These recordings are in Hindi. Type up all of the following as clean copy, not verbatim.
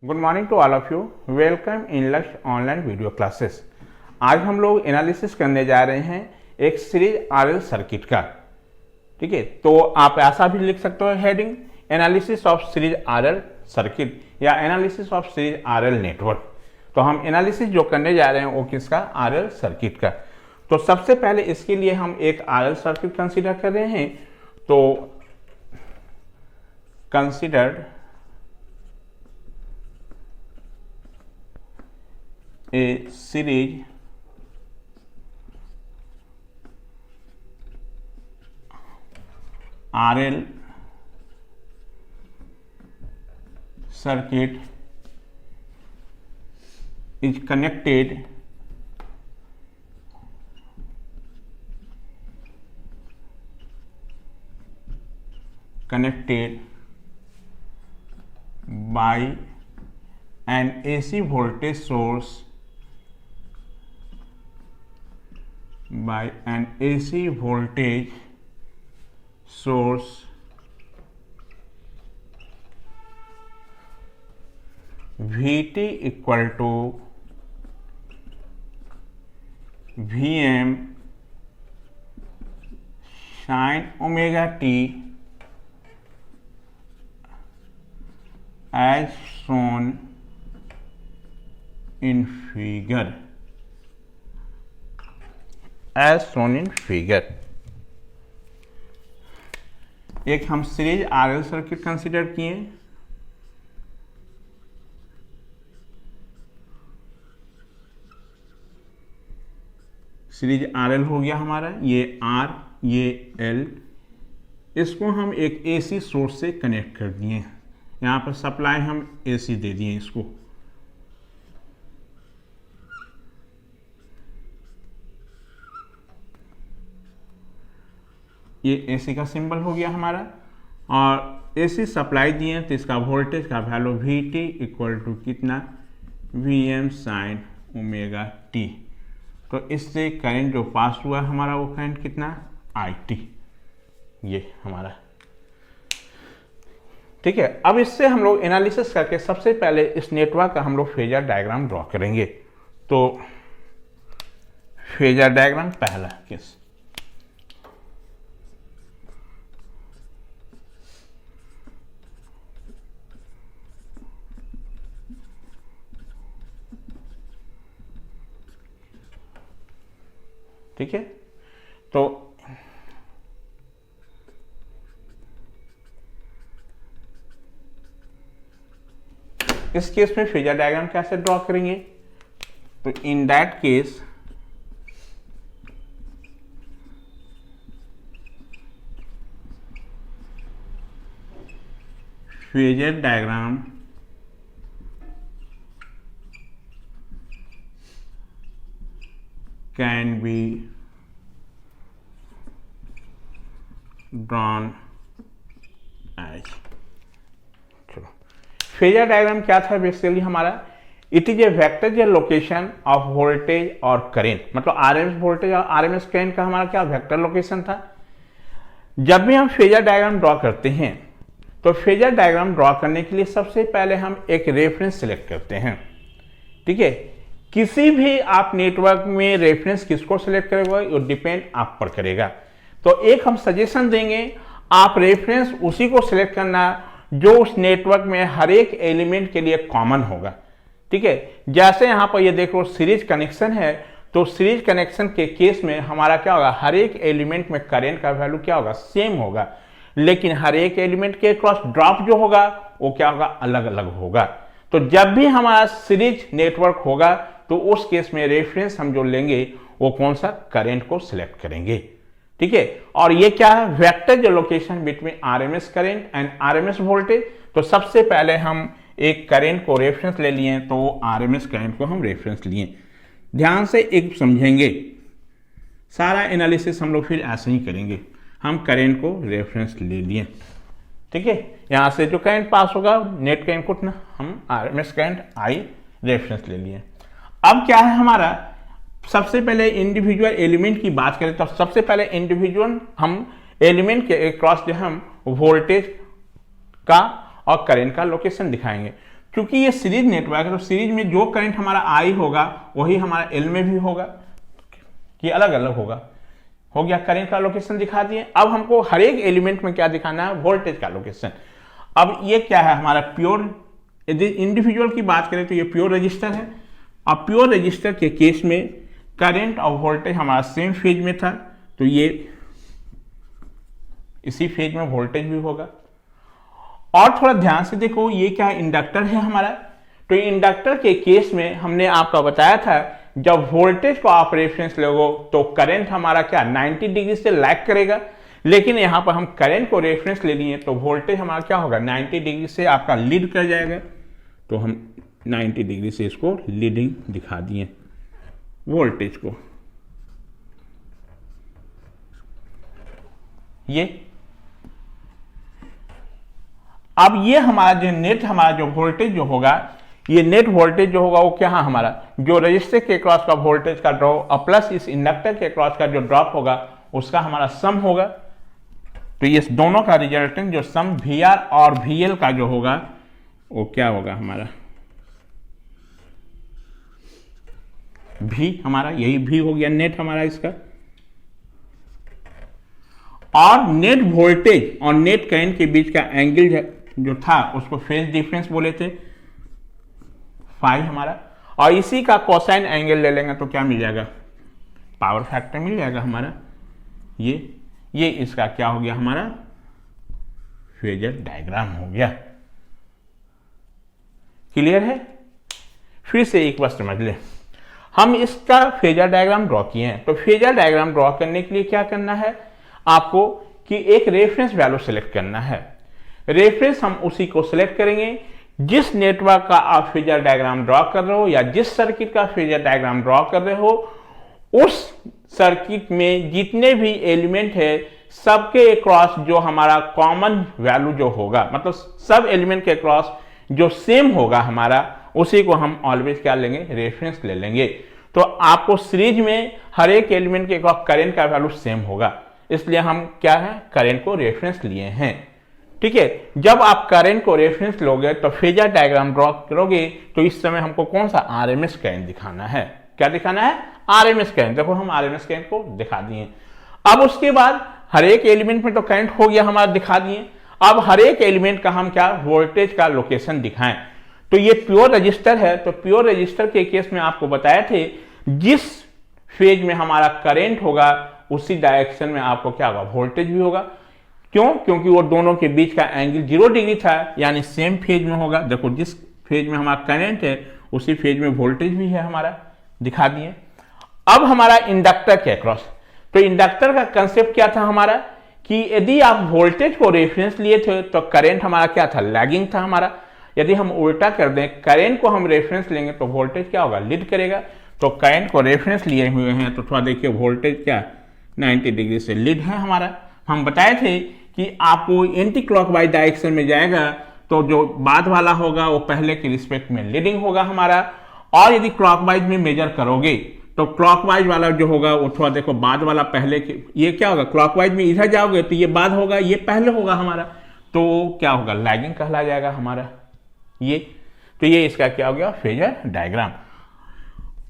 Good morning to all of you. Welcome in Lakshya online video classes. आज हम लोग एनालिसिस करने जा रहे हैं एक सीरीज आरएल सर्किट का। ठीक है, तो आप ऐसा भी लिख सकते हो heading analysis of series RL circuit या analysis of series RL network. तो हम एनालिसिस जो करने जा रहे हैं वो किसका, आरएल सर्किट का। तो सबसे पहले इसके लिए हम एक आरएल सर्किट कंसीडर कर रहे हैं। तो considered a series RL circuit is connected by an AC voltage source Vt equal to Vm sin omega t as shown in figure। एक हम सीरीज आरएल सर्किट कंसीडर किए। सीरीज आरएल हो गया हमारा, ये आर ये एल। इसको हम एक एसी सोर्स से कनेक्ट कर दिए। यहाँ पर सप्लाई हम एसी दे दिए इसको। ये एसी का सिंबल हो गया हमारा और एसी सप्लाई दिए तो इसका वोल्टेज का वैल्यू Vt इक्वल टू कितना, Vm साइन ओमेगा टी। तो इससे करंट जो पास हुआ हमारा वो करंट कितना, IT, ये हमारा। ठीक है, अब इससे हम लोग एनालिसिस करके सबसे पहले इस नेटवर्क का हम लोग फेजर डायग्राम ड्रॉ करेंगे। तो फेजर डायग्राम पहला केस, ठीक है। तो इस केस में फेजर डायग्राम कैसे ड्रॉ करेंगे, तो in that case phasor diagram can be drawn as। चलो, फेजर डायग्राम क्या था बेसिकली हमारा, it is a vector location of voltage और करेंट। मतलब आरएमएस वोल्टेज और आरएमएस करेंट का हमारा क्या वेक्टर लोकेशन था। जब भी हम फेजर डायग्राम ड्रॉ करते हैं तो फेजर डायग्राम ड्रॉ करने के लिए सबसे पहले हम एक रेफरेंस सिलेक्ट करते हैं। ठीक है, किसी भी आप नेटवर्क में रेफरेंस किसको सिलेक्ट करेगा वो डिपेंड आप पर करेगा। तो एक हम सजेशन देंगे, आप रेफरेंस उसी को सिलेक्ट करना जो उस नेटवर्क में हर एक एलिमेंट के लिए कॉमन होगा। ठीक है, जैसे यहां पर ये देखो सीरीज कनेक्शन है, तो सीरीज कनेक्शन के केस में हमारा क्या होगा, हर एक एलिमेंट में करंट का वैल्यू क्या होगा, सेम होगा, लेकिन हर एक एलिमेंट के क्रॉस ड्रॉप जो होगा वो क्या होगा, अलग अलग होगा। तो जब भी हमारा सीरीज नेटवर्क होगा तो उस केस में रेफरेंस हम जो लेंगे वो कौन सा, करंट को सिलेक्ट करेंगे। ठीक है, और ये क्या है, वेक्टर जो location between RMS current and RMS voltage. तो सबसे पहले हम एक करंट को रेफरेंस ले लिए, तो आरएमएस करंट को हम रेफरेंस लिए। ध्यान से एक समझेंगे, सारा एनालिसिस हम लोग फिर ऐसे ही करेंगे। हम करंट को रेफरेंस ले लिए, ठीक है, यहां से जो करंट पास होगा नेट करंट को हम आरएमएस करंट आई रेफरेंस ले लिए। अब क्या है हमारा, सबसे पहले इंडिविजुअल एलिमेंट की बात करें तो सबसे पहले इंडिविजुअल हम एलिमेंट के क्रॉस जो हम वोल्टेज का और करंट का लोकेशन दिखाएंगे। क्योंकि ये सीरीज नेटवर्क है तो सीरीज में जो करंट हमारा आई होगा वही हमारा एल में भी होगा, कि अलग अलग होगा। हो गया, करंट का लोकेशन दिखा दिए। अब हमको हर एक एलिमेंट में क्या दिखाना है, वोल्टेज का लोकेशन। अब ये क्या है हमारा प्योर, यदि इंडिविजुअल की बात करें तो ये प्योर रजिस्टर है। अब प्योर रजिस्टर के केस में करंट और वोल्टेज हमारा सेम फेज में था, तो ये इसी फेज में वोल्टेज भी होगा। और थोड़ा ध्यान से देखो, ये क्या है, इंडक्टर है हमारा। तो इंडक्टर के केस में हमने आपको बताया था जब वोल्टेज को आप रेफरेंस लोगो तो करंट हमारा क्या 90 डिग्री से लैग करेगा, लेकिन यहां पर हम करंट को रेफरेंस ले लिए तो वोल्टेज हमारा क्या होगा 90 डिग्री से आपका लीड कर जाएगा। तो हम 90 डिग्री से इसको लीडिंग दिखा दिए वोल्टेज को। ये अब ये हमारा जो नेट हमारा जो वोल्टेज जो होगा, ये नेट वोल्टेज जो होगा वो क्या है हमारा जो रजिस्टर के क्रॉस का वोल्टेज का ड्रॉप और प्लस इस इंडक्टर के क्रॉस का जो ड्रॉप होगा उसका हमारा सम होगा। तो ये दोनों का रिजल्टेंट जो सम VR और VL का जो होगा वो क्या होगा हमारा V, हमारा यही V हो गया नेट हमारा इसका। और नेट वोल्टेज और नेट करंट के बीच का एंगल जो था उसको फेज डिफरेंस बोले थे फाई हमारा, और इसी का कोसाइन एंगल ले लेंगे तो क्या मिल जाएगा, पावर फैक्टर मिल जाएगा हमारा। ये इसका क्या हो गया हमारा फेजर डायग्राम हो गया। क्लियर है? फिर से एक बार समझ ले, हम इसका फेजर डायग्राम ड्रॉ किए हैं। तो फेजर डायग्राम ड्रॉ करने के लिए क्या करना है आपको कि एक रेफरेंस वैल्यू सेलेक्ट करना है। रेफरेंस हम उसी को सिलेक्ट करेंगे जिस नेटवर्क का आप फेजर डायग्राम ड्रॉ कर रहे हो या जिस सर्किट का फेजर डायग्राम ड्रॉ कर रहे हो, उस सर्किट में जितने भी एलिमेंट है सबके क्रॉस जो हमारा कॉमन वैल्यू जो होगा, मतलब सब एलिमेंट के क्रॉस जो सेम होगा हमारा, उसी को हम ऑलवेज क्या लेंगे, रेफरेंस ले लेंगे। तो आपको सीरीज में हर एक एलिमेंट के क्रॉस करंट का वैल्यू सेम होगा, इसलिए हम क्या है करंट को रेफरेंस लिए हैं। ठीक है, जब आप करंट को रेफरेंस लोगे तो फेजर डायग्राम ड्रॉ करोगे तो इस समय हमको कौन सा आरएमएस करंट दिखाना है, क्या दिखाना है, आरएमएस करंट। देखो हम आरएमएस करंट को दिखा दिए। अब उसके बाद हर एक एलिमेंट में तो करंट हो गया हमारा दिखा दिए। अब हर एक एलिमेंट का हम क्या वोल्टेज का लोकेशन दिखाएं। तो ये प्योर रजिस्टर है, तो प्योर रजिस्टर के केस में आपको बताए थे जिस फेज में हमारा करंट होगा उसी डायरेक्शन में आपको क्या होगा वोल्टेज भी होगा। क्यों? क्योंकि वो दोनों के बीच का एंगल 0 डिग्री था, यानी सेम फेज में होगा। देखो जिस फेज में हमारा करंट है उसी फेज में वोल्टेज भी है हमारा, दिखा दिए। अब हमारा इंडक्टर के अक्रॉस, तो इंडक्टर का कंसेप्ट क्या था हमारा कि यदि आप वोल्टेज को रेफरेंस लिए थे तो करंट हमारा क्या था, लैगिंग था हमारा। यदि हम उल्टा कर दें, करंट को हम रेफरेंस लेंगे तो वोल्टेज क्या होगा, लीड करेगा। तो करंट को रेफरेंस लिए हुए हैं तो थोड़ा देखिए वोल्टेज क्या 90 डिग्री से लीड है हमारा। हम बताए थे कि आपको एंटी क्लॉकवाइज डायरेक्शन में जाएगा तो जो बाद वाला होगा वो पहले के रिस्पेक्ट में लीडिंग होगा हमारा, और यदि क्लॉकवाइज में मेजर करोगे तो क्लॉकवाइज वाला जो होगा वो थोड़ा देखो बाद वाला पहले के, ये क्या होगा क्लॉकवाइज में इधर जाओगे तो ये बाद होगा, ये पहले होगा हमारा, तो क्या होगा लैगिंग कहला जाएगा हमारा ये। तो ये इसका क्या हो गया फेजर डायग्राम।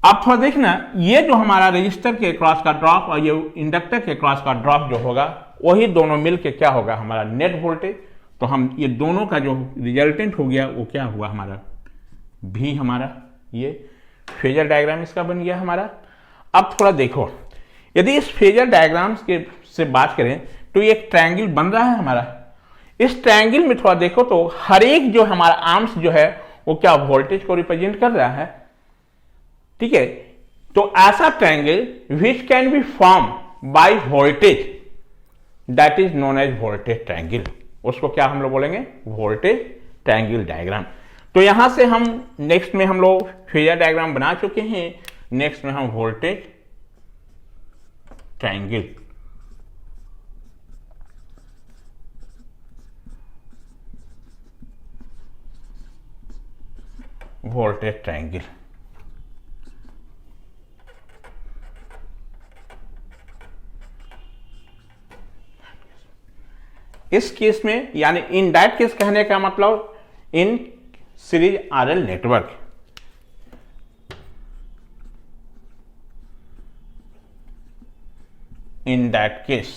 अब थोड़ा देखना, ये जो हमारा रजिस्टर के क्रॉस का ड्रॉप और ये इंडक्टर के क्रॉस का ड्रॉप जो होगा वही दोनों मिलके क्या होगा हमारा नेट वोल्टेज। तो हम ये दोनों का जो रिजल्टेंट हो गया वो क्या हुआ हमारा भी, हमारा ये फेजर डायग्राम इसका बन गया हमारा। अब थोड़ा देखो, यदि इस फेजर डायग्राम के से बात करें तो ये एक ट्रायंगल बन रहा है हमारा। इस ट्रायंगल में थोड़ा देखो तो हर एक जो हमारा आर्म्स जो है वो क्या वोल्टेज को रिप्रेजेंट कर रहा है। ठीक है, तो ऐसा triangle which can be form by voltage that is known as voltage triangle, उसको क्या हम लोग बोलेंगे वोल्टेज ट्रायंगल डायग्राम। तो यहां से हम नेक्स्ट में हम लोग फेजर डायग्राम बना चुके हैं, नेक्स्ट में हम वोल्टेज ट्रायंगल वोल्टेज ट्रायंगल। इस केस में यानी इन दैट केस कहने का मतलब in series RL network. In that case,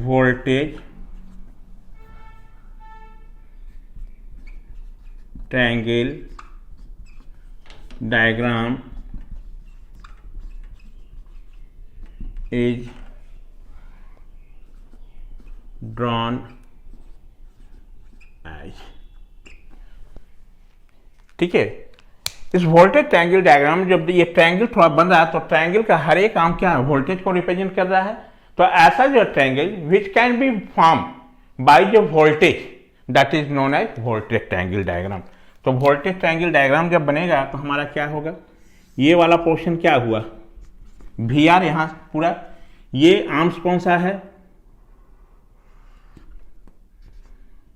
voltage triangle diagram is drawn as, ठीक है। इस वोल्टेज ट्रायंगल डायग्राम में जब ये ट्रायंगल थोड़ा बन रहा है तो ट्रायंगल का हर एक आर्म क्या है, वोल्टेज को रिप्रेजेंट कर रहा है। तो ऐसा जो triangle which can be form by जो voltage that is known as voltage triangle diagram. तो वोल्टेज ट्रायंगल डायग्राम जब बनेगा तो हमारा क्या होगा, ये वाला पोर्शन क्या हुआ, वी आर यहां पूरा, ये आर्म्स कौन सा है,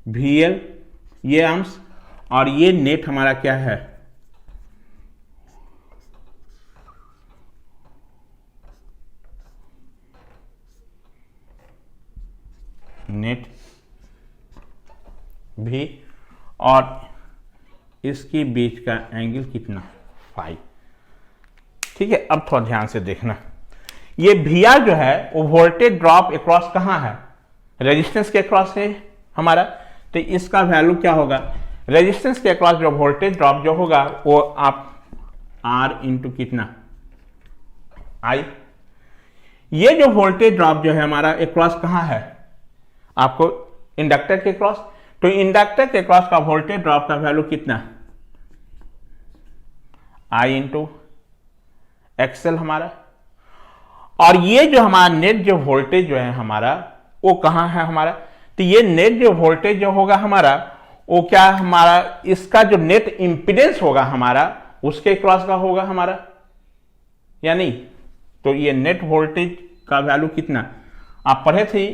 वी एल, ये आर्म्स, और ये नेट हमारा क्या है, नेट भी, और इसके बीच का एंगल कितना, फाइव। ठीक है, अब थोड़ा ध्यान से देखना, ये वी आर जो है वो वोल्टेज ड्रॉप अक्रॉस कहां है, रेजिस्टेंस के अक्रॉस है हमारा। तो इसका वैल्यू क्या होगा, रेजिस्टेंस के अक्रॉस जो वोल्टेज ड्रॉप जो होगा वो आप आर इंटू कितना, आई। ये जो वोल्टेज ड्रॉप जो है हमारा अक्रॉस कहां है, आपको इंडक्टर के क्रॉस। तो इंडक्टर के क्रॉस का वोल्टेज ड्रॉप का वैल्यू कितना, आई इंटू एक्सएल हमारा। और ये जो हमारा नेट जो वोल्टेज जो है हमारा वो कहां है हमारा, तो ये नेट जो वोल्टेज जो होगा हमारा वो क्या हमारा, इसका जो नेट इंपीडेंस होगा हमारा उसके क्रॉस का होगा हमारा, या नहीं। तो ये नेट वोल्टेज का वैल्यू कितना, आप पढ़े थे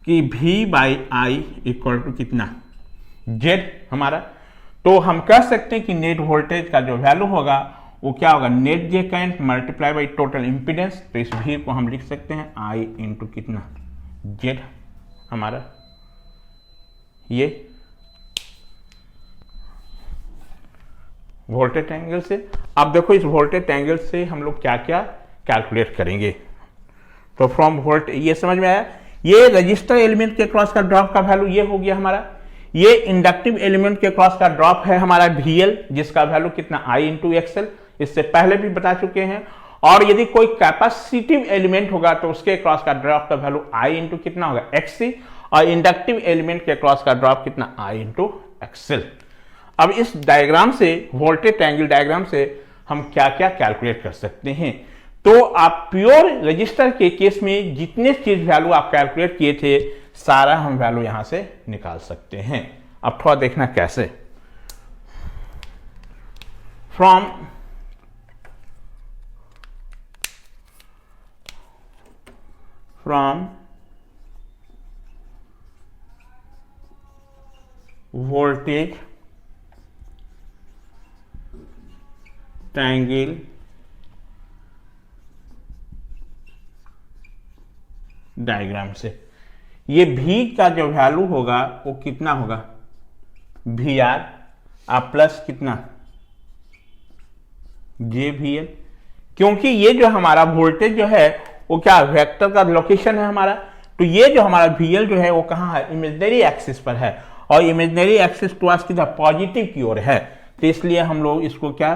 कि V by I equal to कितना, Z हमारा। तो हम कह सकते हैं कि नेट वोल्टेज का जो वैल्यू होगा वो क्या होगा, net J current multiply by total impedance. तो इस V को हम लिख सकते हैं I इंटू कितना, Z हमारा, ये वोल्टेज एंगल से। अब देखो इस वोल्टेज एंगल से हम लोग क्या क्या कैलकुलेट करेंगे। तो फ्रॉम वोल्टेज, ये समझ में आया, ये रजिस्टर एलिमेंट के क्रॉस का ड्रॉप का वैल्यू ये हो गया हमारा, ये इंडक्टिव एलिमेंट के क्रॉस का ड्रॉप है हमारा VL, जिसका वैल्यू कितना, I इंटू एक्सएल, इससे पहले भी बता चुके हैं। और यदि कोई कैपेसिटिव एलिमेंट होगा तो उसके क्रॉस का ड्रॉप का वैल्यू I इंटू कितना होगा, XC, और इंडक्टिव एलिमेंट के क्रॉस का ड्रॉप कितना, I इंटू एक्सएल। अब इस डायग्राम से, वोल्टेज ट्रायंगल डायग्राम से हम क्या क्या कैलकुलेट कर सकते हैं। तो आप प्योर रजिस्टर के केस में जितने चीज वैल्यू आप कैलकुलेट किए थे सारा हम वैल्यू यहां से निकाल सकते हैं। अब थोड़ा देखना कैसे, फ्रॉम वोल्टेज ट्रायंगल डायग्राम से, ये V का जो वैल्यू होगा वो कितना होगा, VR आप प्लस कितना, JVL, क्योंकि ये जो हमारा वोल्टेज जो है वो क्या वेक्टर का लोकेशन है हमारा। तो ये जो हमारा VL जो है वो कहाँ है, इमेजिनरी एक्सिस पर है, और इमेजिनरी एक्सिस टुवर्ड्स की पॉजिटिव की ओर है। तो इसलिए हम लोग इसको क्या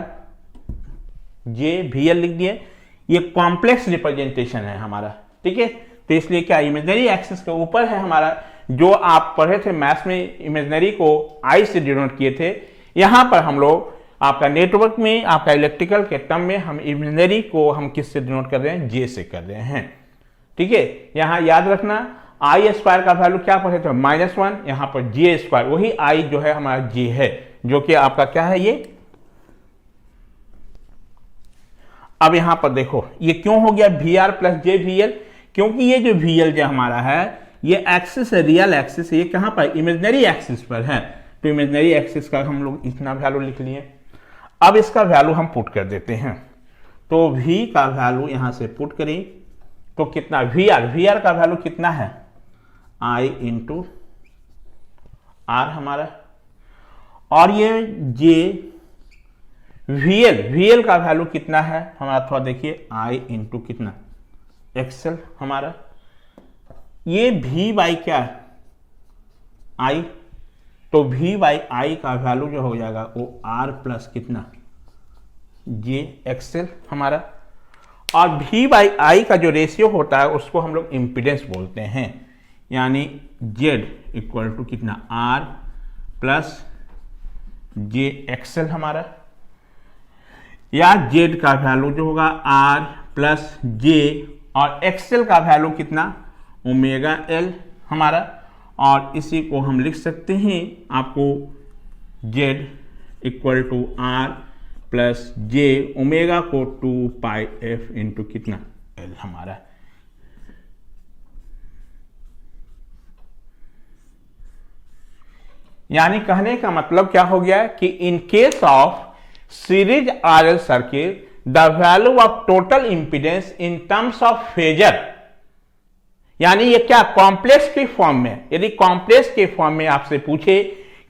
JVL लिख दिए। ये कॉम्प्लेक्स रिप्रेजेंटेशन है हमारा, ठीक है। तो इसलिए क्या इमेजिनरी एक्सिस के ऊपर है हमारा, जो आप पढ़े थे मैथ्स में इमेजिनरी को I से डिनोट किए थे, यहां पर हम लोग आपका नेटवर्क में, आपका इलेक्ट्रिकल के टर्म में हम इमेजिनरी को हम किस से डिनोट कर रहे हैं, J से कर रहे हैं, ठीक है। यहां याद रखना I स्क्वायर का वैल्यू क्या पढ़े थे, -1, यहां पर J स्क्वायर, वही I जो है हमारा J है, जो कि आपका क्या है ये। अब यहां पर देखो ये क्यों हो गया VR प्लस JVL, क्योंकि ये जो VL जो हमारा है ये एक्सिस है, रियल एक्सिस है, ये कहां पर, इमेजिनरी एक्सिस पर है। तो इमेजिनरी एक्सिस का हम लोग इतना वैल्यू लिख लिए। अब इसका वैल्यू हम पुट कर देते हैं। तो V का वैल्यू यहां से पुट करें तो कितना, VR का वैल्यू कितना है, आई इंटू आर हमारा, और ये जे वीएल का वैल्यू कितना है हमारा, थोड़ा देखिए, आई इंटू कितना एक्सएल हमारा, ये वी बाई क्या है आई, तो वी बाई आई का वैल्यू जो हो जाएगा वो आर प्लस कितना जे एक्सएल हमारा, और वी बाई आई का जो रेशियो होता है उसको हम लोग इम्पिडेंस बोलते हैं, यानी जेड इक्वल टू कितना आर प्लस जे एक्सएल हमारा, या जेड का वैल्यू जो होगा आर प्लस जे, और एक्सएल का वैल्यू कितना ओमेगा एल हमारा, और इसी को हम लिख सकते हैं आपको Z equal to R plus J, omega को 2 पाई एफ इंटू कितना एल हमारा। यानी कहने का मतलब क्या हो गया कि in case of series RL circuit the value of total impedance in terms of phasor, यानी ये क्या कॉम्प्लेक्स के फॉर्म में, यदि कॉम्प्लेक्स के फॉर्म में आपसे पूछे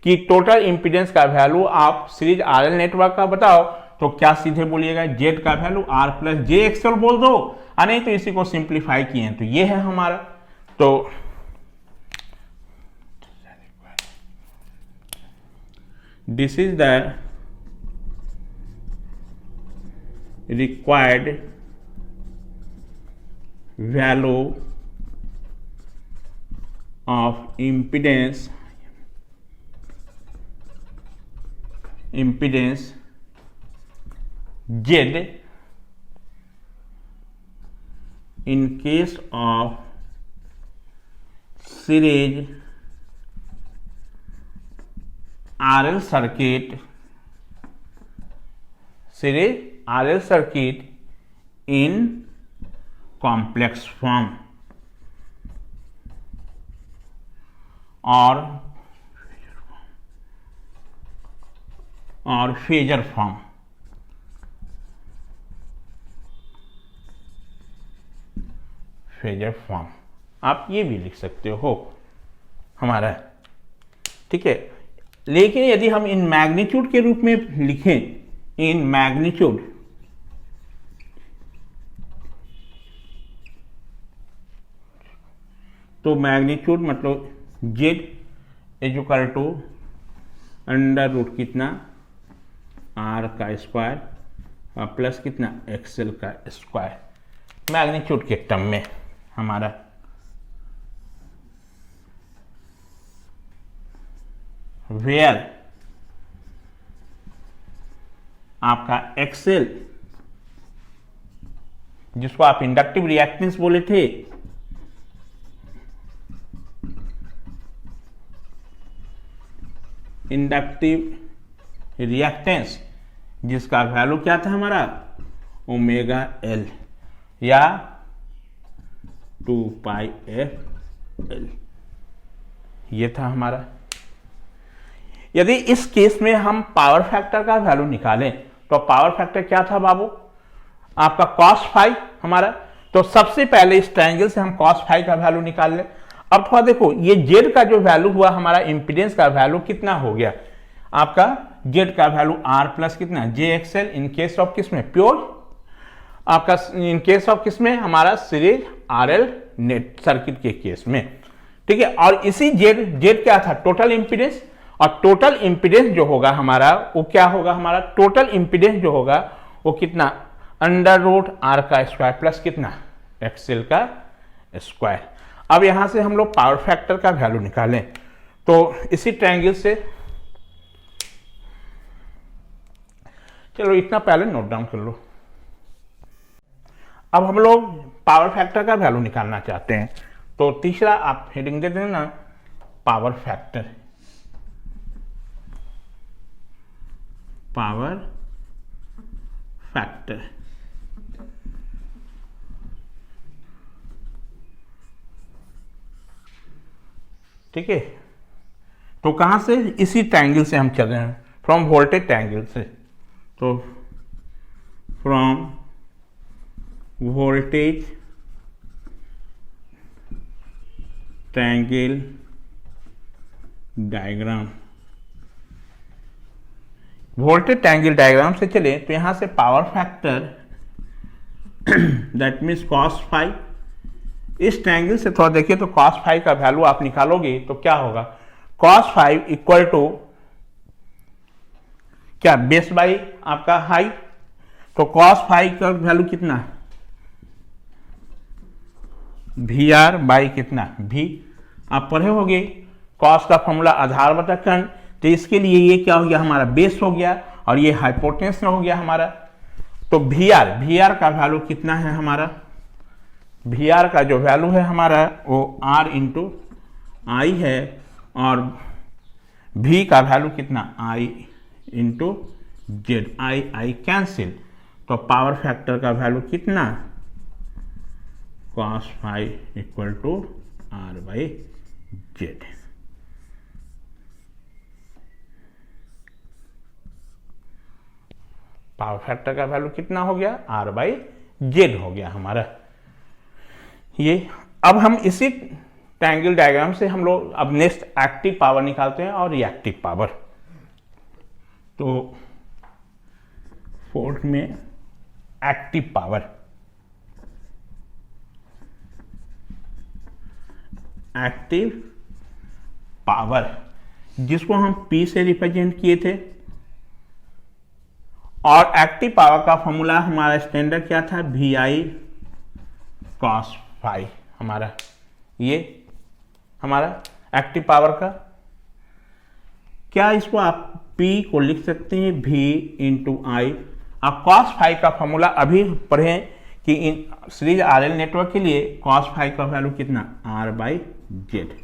कि टोटल इंपीडेंस का वैल्यू आप सीरीज आरएल नेटवर्क का बताओ, तो क्या सीधे बोलिएगा जेड का value R plus J XL बोल दो, नहीं तो इसी को सिंप्लीफाई किए तो ये है हमारा। तो this is the required value of impedance Z in case of series RL circuit in complex form और फेजर फॉर्म। आप ये भी लिख सकते हो हमारा, ठीक है। लेकिन यदि हम इन मैग्नीट्यूड के रूप में लिखें, इन मैग्नीट्यूड, तो मैग्नीट्यूड मतलब Z equal to under root कितना आर का स्क्वायर और प्लस कितना एक्सएल का स्क्वायर, मैग्नीट्यूड के टर्म में हमारा। वेयर आपका एक्सएल, जिसको आप इंडक्टिव रिएक्टेंस बोले थे, इंडक्टिव रिएक्टेंस जिसका वैल्यू क्या था हमारा ओमेगा एल या 2 पाई एफ एल, ये था हमारा। यदि इस केस में हम पावर फैक्टर का वैल्यू निकालें तो पावर फैक्टर क्या था बाबू आपका cos फाई हमारा, तो सबसे पहले इस ट्रायंगल से हम cos फाई का वैल्यू निकाल लें। अब थोड़ा देखो, ये जेड का जो वैल्यू हुआ हमारा इंपीडेंस का वैल्यू कितना हो गया आपका, जेड का वैल्यू आर प्लस कितना जे एक्सएल इन केस ऑफ किसमें प्योर, आपका इन केस ऑफ किसमें हमारा सीरीज आरएल नेट सर्किट के केस में, ठीक है। और इसी जेड क्या था टोटल इंपीडेंस, और टोटल इंपीडेंस जो होगा हमारा वो क्या होगा, हमारा टोटल इंपीडेंस जो होगा वो कितना अंडर रूट आर का स्क्वायर प्लस कितना एक्सएल का स्क्वायर। अब यहां से हम लोग पावर फैक्टर का वैल्यू निकालें तो इसी ट्रायंगल से, चलो इतना पहले नोट डाउन कर लो। अब हम लोग पावर फैक्टर का वैल्यू निकालना चाहते हैं, तो तीसरा आप हेडिंग दे देना पावर फैक्टर, पावर फैक्टर। ठीक है, तो कहां से, इसी ट्रायंगल से हम चल रहे हैं, फ्रॉम वोल्टेज ट्रायंगल से, तो from voltage triangle diagram, voltage triangle diagram से चले तो यहां से power factor that means cos phi, इस ट्रायंगल से थोड़ा देखिए तो cos फाई का वैल्यू आप निकालोगे तो क्या होगा, cos फाई इक्वल टू क्या, बेस बाई आपका हाई, तो cos फाई का वैल्यू कितना, वी आर बाई कितना भी, आप पढ़े होंगे cos का फॉर्मूला आधार बटा कर्ण, तो इसके लिए ये क्या हो गया हमारा बेस हो गया और ये हाइपोटेन्यूस हो गया हमारा। तो वी आर का वैल्यू कितना है हमारा, वी आर का जो वैल्यू है हमारा वो आर इंटू आई है और भी का वैल्यू कितना, I into Z, I cancel, तो पावर फैक्टर का वैल्यू कितना, cos phi equal to R by Z. Power factor का वैल्यू कितना हो गया, आर बाई जेड हो गया हमारा ये। अब हम इसी ट्रायंगल डायग्राम से हम लोग अब नेक्स्ट एक्टिव पावर निकालते हैं और रिएक्टिव पावर। तो फोर्थ में एक्टिव पावर, एक्टिव पावर जिसको हम P से रिप्रेजेंट किए थे, और एक्टिव पावर का फॉर्मूला हमारा स्टैंडर्ड क्या था, वी आई cos फाई, हमारा ये हमारा एक्टिव पावर का क्या, इसको आप P को लिख सकते हैं V इंटू आई। आप cos फाई का फॉर्मूला अभी पढ़ें कि इन सीरीज RL नेटवर्क के लिए cos फाई का वैल्यू कितना, R बाई जेड।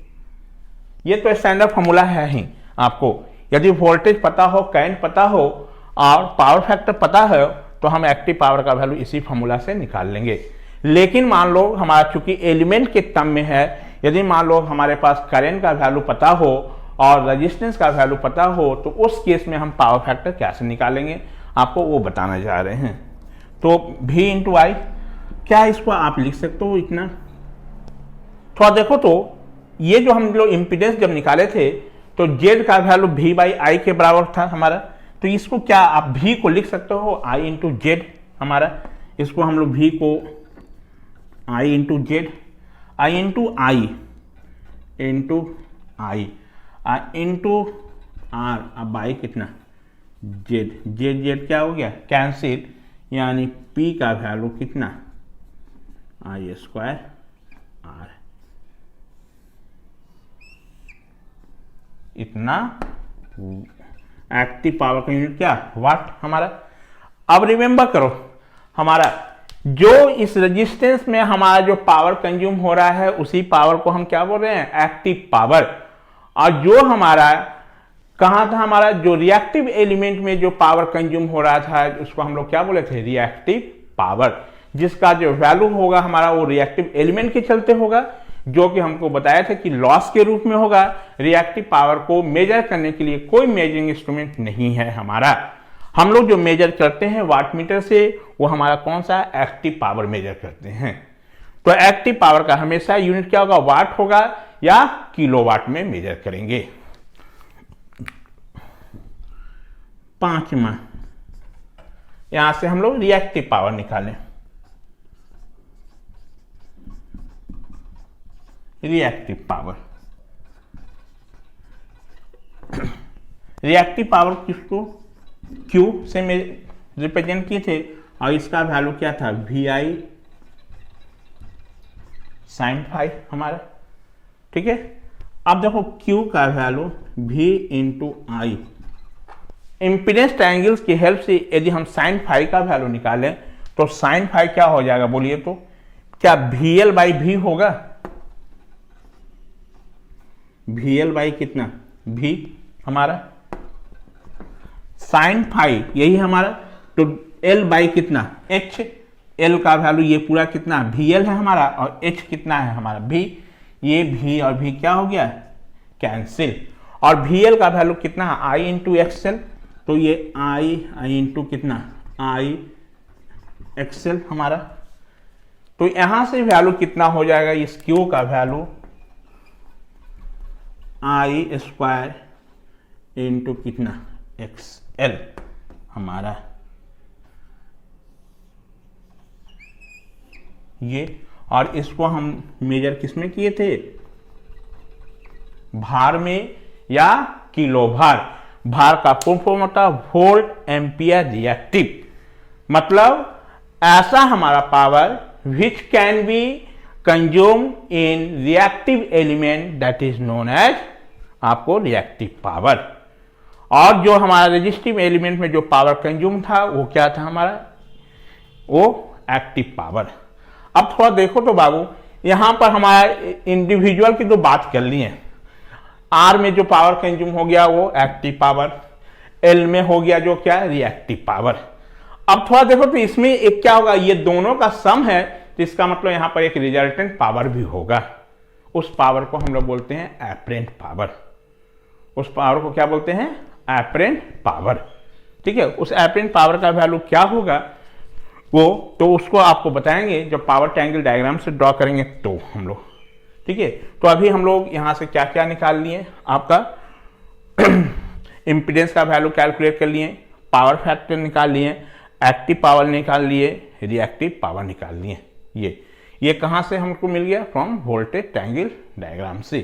ये तो स्टैंडर्ड फॉर्मूला है ही आपको, यदि वोल्टेज पता हो, करंट पता हो और पावर फैक्टर पता है तो हम एक्टिव पावर का वैल्यू इसी फॉर्मूला से निकाल लेंगे। लेकिन मान लो हमारा चूंकि एलिमेंट के टर्म में है, यदि मान लो हमारे पास करंट का वैल्यू पता हो और रेजिस्टेंस का वैल्यू पता हो तो उस केस में हम पावर फैक्टर कैसे निकालेंगे आपको वो बताना जा रहे हैं। तो V इंटू आई, क्या इसको आप लिख सकते हो इतना, थोड़ा देखो तो ये जो हम लोग इम्पीडेंस जब निकाले थे तो Z का वैल्यू V बाई आई के बराबर था हमारा, तो इसको क्या आप V को लिख सकते हो I इंटू जेड हमारा, इसको हम लोग V को I into Z, I into I into I into R, अब बाई कितना जेड, जेड क्या हो गया कैंसिल, यानी P का वैल्यू कितना, आई स्क्वायर आर, इतना एक्टिव पावर का यूनिट क्या, वाट हमारा। अब रिमेंबर करो हमारा जो इस रेजिस्टेंस में हमारा जो पावर कंज्यूम हो रहा है उसी पावर को हम क्या बोल रहे हैं, एक्टिव पावर। और जो हमारा कहाँ था, हमारा जो रिएक्टिव एलिमेंट में जो पावर कंज्यूम हो रहा था उसको हम लोग क्या बोले थे, रिएक्टिव पावर, जिसका जो वैल्यू होगा हमारा वो रिएक्टिव एलिमेंट के चलते होगा, जो कि हमको बताया था कि लॉस के रूप में होगा। रिएक्टिव पावर को मेजर करने के लिए कोई मेजरिंग इंस्ट्रूमेंट नहीं है हमारा, हम लोग जो मेजर करते हैं वाटमीटर से वो हमारा कौन सा, एक्टिव पावर मेजर करते हैं। तो एक्टिव पावर का हमेशा यूनिट क्या होगा, वाट होगा या किलोवाट में मेजर करेंगे। पांचवा, यहां से हम लोग रिएक्टिव पावर निकालें, रिएक्टिव पावर, रिएक्टिव पावर किसको Q से रिप्रेजेंट किए थे और इसका वैल्यू क्या था, वी आई साइन फाई हमारा, ठीक है। अब देखो Q का वैल्यू V इंटू आई, इम्पीडेंस ट्रायंगल्स की हेल्प से यदि हम साइन फाई का वैल्यू निकालें तो साइन फाई क्या हो जाएगा बोलिए तो, क्या VL बाई V होगा, VL बाई कितना V हमारा, साइन फाई यही हमारा, तो L बाई कितना H, L का वैल्यू ये पूरा कितना VL है हमारा और H कितना है हमारा V, ये V और V क्या हो गया कैंसिल, और VL का वैल्यू कितना I इंटू एक्सएल, तो ये I इंटू कितना I एक्सएल हमारा। तो यहां से वैल्यू कितना हो जाएगा, इस Q का वैल्यू आई स्क्वायर इंटू कितना XL हमारा ये, और इसको हम मेजर किस में किए थे, भार में या किलो भार। भार का फुल फॉर्म होता है वोल्ट एम्पियर रिएक्टिव, मतलब ऐसा हमारा power which can be consume in reactive element that is known as आपको रिएक्टिव पावर। और जो हमारा रेजिस्टिव एलिमेंट में जो पावर कंज्यूम था वो क्या था हमारा, वो एक्टिव पावर। अब थोड़ा देखो तो बाबू, यहां पर हमारा इंडिविजुअल की तो बात कर ली है। आर में जो पावर कंज्यूम हो गया वो एक्टिव पावर, एल में हो गया जो क्या रिएक्टिव पावर। अब थोड़ा देखो तो इसमें एक क्या होगा, ये दोनों का सम है, तो इसका मतलब यहां पर एक रिजल्टेंट पावर भी होगा। उस पावर को हम लोग बोलते हैं एपरेंट पावर। उस पावर को क्या बोलते हैं, एपरेंट पावर। ठीक है, उस एपरेंट पावर का वैल्यू क्या होगा वो तो उसको आपको बताएंगे जब पावर ट्रायंगल डायग्राम से ड्रॉ करेंगे तो हम लोग। ठीक है, तो अभी हम लोग यहां से क्या क्या निकाल लिए, आपका इंपीडेंस का वैल्यू कैलकुलेट कर लिए, पावर फैक्टर निकाल लिए, एक्टिव पावर निकाल लिए, रिएक्टिव पावर निकाल लिए। ये कहां से हमको मिल गया, फ्रॉम वोल्टेज ट्रायंगल डायग्राम से।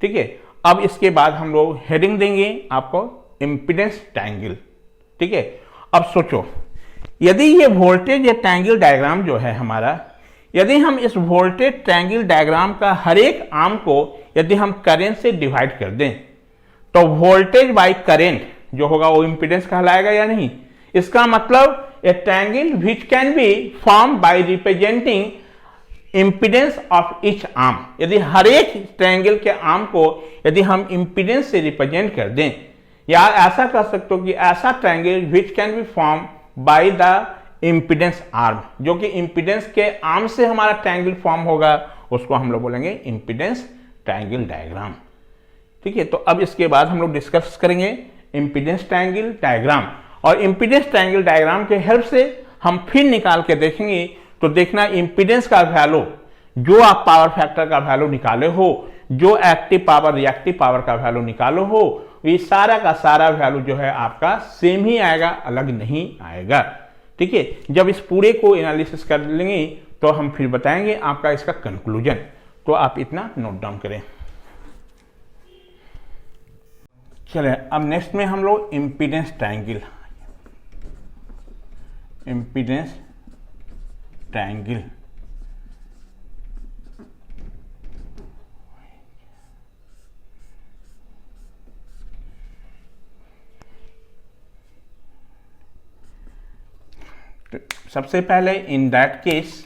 ठीक है, अब इसके बाद हम लोग हेडिंग देंगे आपको इंपीडेंस ट्रायंगल। ठीक है, अब सोचो यदि ये वोल्टेज ट्रायंगल डायग्राम जो है हमारा, यदि हम इस वोल्टेज ट्रायंगल डायग्राम का हर एक आर्म को यदि हम करंट से डिवाइड कर दें तो वोल्टेज बाय करंट जो होगा वो इंपीडेंस कहलाएगा या नहीं। इसका मतलब ए triangle which can be form bye representing impedance of each arm. यदि हर एक ट्रायंगल के आर्म को यदि हम इंपीडेंस से रिप्रेजेंट कर दें, या ऐसा कर सकते हो कि ऐसा triangle which can be form by the impedance arm, जो कि इंपीडेंस के आर्म से हमारा ट्रायंगल फॉर्म होगा, उसको हम लोग बोलेंगे इंपीडेंस ट्रायंगल डायग्राम। ठीक है, तो अब इसके बाद हम लोग डिस्कस करेंगे इंपीडेंस ट्रायंगल डायग्राम, और इंपीडेंस ट्रायंगल डायग्राम के हेल्प से हम फिर निकाल के देखेंगे। तो देखना इंपीडेंस का वैल्यू, जो आप पावर फैक्टर का वैल्यू निकाले हो, जो एक्टिव पावर रिएक्टिव पावर का वैल्यू निकालो हो, ये सारा का सारा वैल्यू जो है आपका सेम ही आएगा, अलग नहीं आएगा। ठीक है, जब इस पूरे को एनालिसिस कर लेंगे तो हम फिर बताएंगे आपका इसका कंक्लूजन। तो आप इतना नोट डाउन करें। चले अब नेक्स्ट में हम लोग इंपीडेंस ट्रायंगल, इंपीडेंस ट्रायंगल। सबसे पहले in that case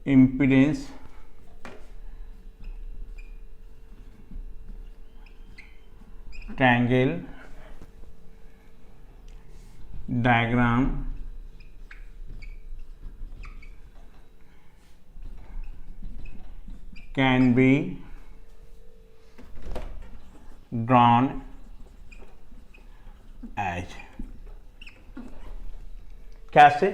impedance triangle diagram can be drawn as, कैसे,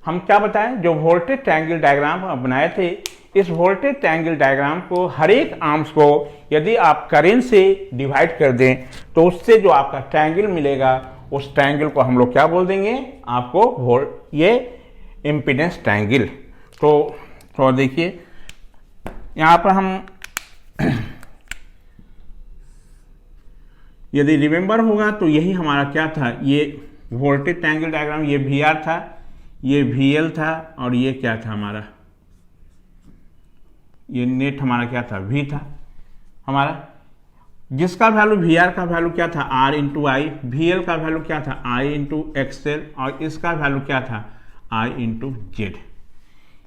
हम क्या बताएं, जो वोल्टेज ट्रायंगल डायग्राम बनाए थे, इस वोल्टेज ट्रायंगल डायग्राम को हर एक आर्म्स को यदि आप करंट से डिवाइड कर दें तो उससे जो आपका ट्रायंगल मिलेगा उस ट्रायंगल को हम लोग क्या बोल देंगे आपको, ये इंपीडेंस ट्रायंगल। तो देखिए यहां पर हम यदि रिमेंबर होगा तो यही हमारा क्या था, ये वोल्टेज ट्रायंगल डायग्राम, ये VR था, ये VL था, और ये क्या था हमारा, ये नेट हमारा क्या था, V था हमारा, जिसका वैल्यू VR का वैल्यू क्या था R इंटू आई, VL का वैल्यू क्या था I इंटू XL, और इसका वैल्यू क्या था I इंटू जेड।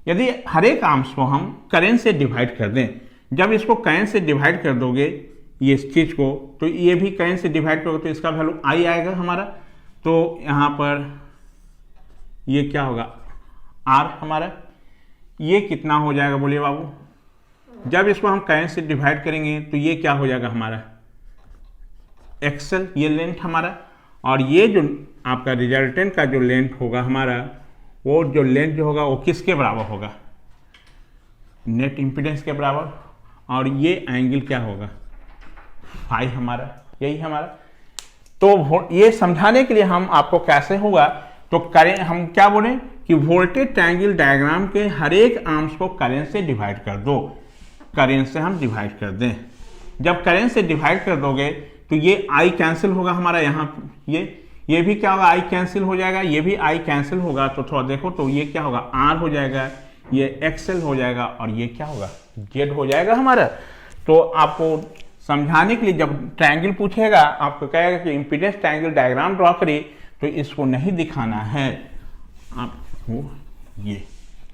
यदि हर एक आर्म्स को हम करंट से डिवाइड कर दें, जब इसको करंट से डिवाइड कर दोगे ये इस चीज को, तो ये भी करंट से डिवाइड करोगे तो इसका वैल्यू I आएगा हमारा। तो यहाँ पर ये क्या होगा R हमारा, ये कितना हो जाएगा बोलिए बाबू, जब इसको हम करंट से डिवाइड करेंगे तो ये क्या हो जाएगा हमारा XL, ये लेंथ हमारा, और ये जो आपका रिजल्टेंट का जो लेंथ होगा हमारा, वो जो लेंथ जो होगा वो किसके बराबर होगा, नेट इम्पीडेंस के बराबर, और ये एंगल क्या होगा, फाई हमारा, यही हमारा। तो ये समझाने के लिए हम आपको कैसे होगा, तो करें हम क्या बोलें कि वोल्टेज ट्रायंगल डायग्राम के हर एक आर्म्स को करेंट से डिवाइड कर दो, करेंट से हम डिवाइड कर दें। जब करेंट से डिवाइड कर दोगे तो ये आई कैंसिल होगा हमारा, यहाँ ये भी क्या होगा, आई कैंसिल हो जाएगा, ये भी आई कैंसिल होगा। तो थोड़ा देखो तो ये क्या होगा, आर हो जाएगा, ये एक्सएल हो जाएगा, और ये क्या होगा, जेड हो जाएगा हमारा। तो आपको समझाने के लिए जब ट्रायंगल पूछेगा, आपको कहेगा कि इम्पीडेंस ट्रायंगल डायग्राम ड्रॉ करिए, तो इसको नहीं दिखाना है आपको,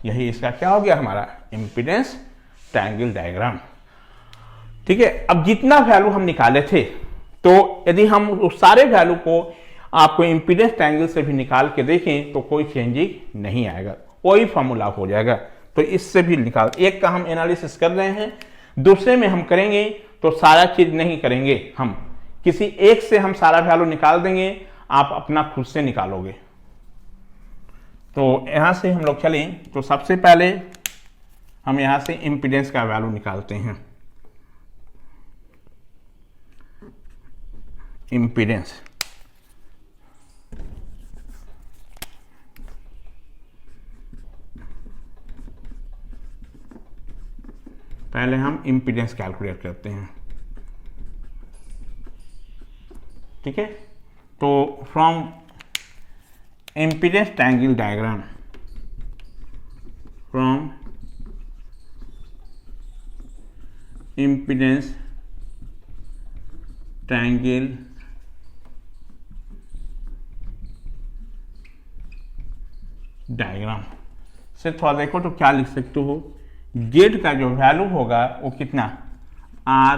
यही इसका क्या हो गया हमारा, इम्पीडेंस ट्रायंगल डायग्राम। ठीक है, अब जितना वैल्यू हम निकाले थे, तो यदि हम उस सारे वैल्यू को आपको इम्पीडेंस ट्रायंगल से भी निकाल के देखें तो कोई चेंजिंग नहीं आएगा, वही फॉर्मूला हो जाएगा। तो इससे भी निकाल, एक का हम एनालिसिस कर रहे हैं, दूसरे में हम करेंगे तो सारा चीज नहीं करेंगे, हम किसी एक से हम सारा वैल्यू निकाल देंगे, आप अपना खुद से निकालोगे। तो यहां से हम लोग चलें, तो सबसे पहले हम यहां से इम्पीडेंस का वैल्यू निकालते हैं। इम्पीडेंस, पहले हम इम्पीडेंस कैलकुलेट करते हैं। ठीक है, तो from impedance triangle diagram, from impedance triangle diagram से थोड़ा देखो तो क्या लिख सकते हो, जेड का जो वैल्यू होगा वो कितना, आर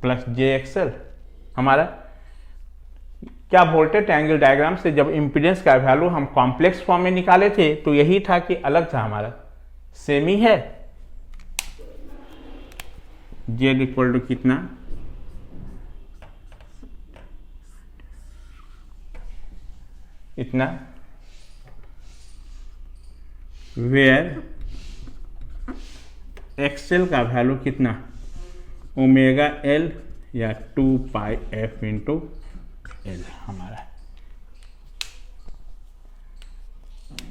प्लस जे एक्सएल हमारा। क्या वोल्टेज ट्रायंगल डायग्राम से जब इम्पीडेंस का वैल्यू हम कॉम्प्लेक्स फॉर्म में निकाले थे तो यही था कि अलग था हमारा, सेम ही है। जेड इक्वल टू कितना, इतना, वेयर एक्सएल का वैल्यू कितना, ओमेगा एल या 2 पाई एफ इंटू एल हमारा।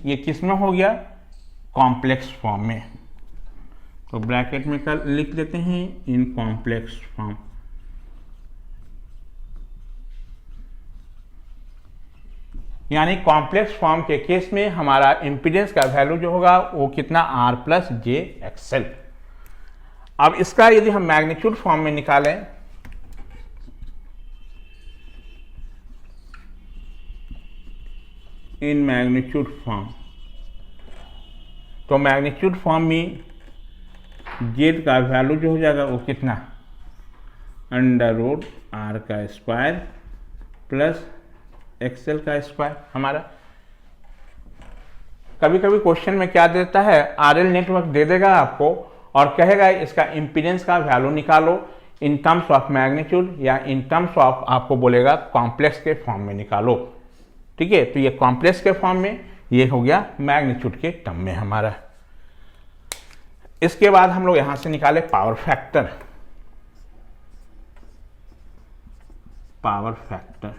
ये किस में हो गया, कॉम्प्लेक्स फॉर्म में। तो ब्रैकेट में कर लिख देते हैं इन कॉम्प्लेक्स फॉर्म। यानी कॉम्प्लेक्स फॉर्म के केस में हमारा इंपीडेंस का वैल्यू जो होगा वो कितना, आर प्लस जे एक्सएल। अब इसका यदि हम मैग्नीट्यूड फॉर्म में निकालें, इन मैग्नीट्यूड फॉर्म, तो मैग्नीट्यूड फॉर्म में जेड का वैल्यू जो हो जाएगा वो कितना, अंडर रूट आर का स्क्वायर प्लस एक्सएल का स्क्वायर हमारा। कभी कभी क्वेश्चन में क्या देता है, आरएल नेटवर्क दे देगा आपको और कहेगा इसका इंपीडेंस का वैल्यू निकालो इन टर्म्स ऑफ मैग्नीट्यूड, या इन टर्म्स ऑफ आपको बोलेगा कॉम्प्लेक्स के फॉर्म में निकालो। ठीक है, तो ये कॉम्प्लेक्स के फॉर्म में, ये हो गया मैग्नीट्यूड के टर्म में हमारा। इसके बाद हम लोग यहां से निकाले power factor, power factor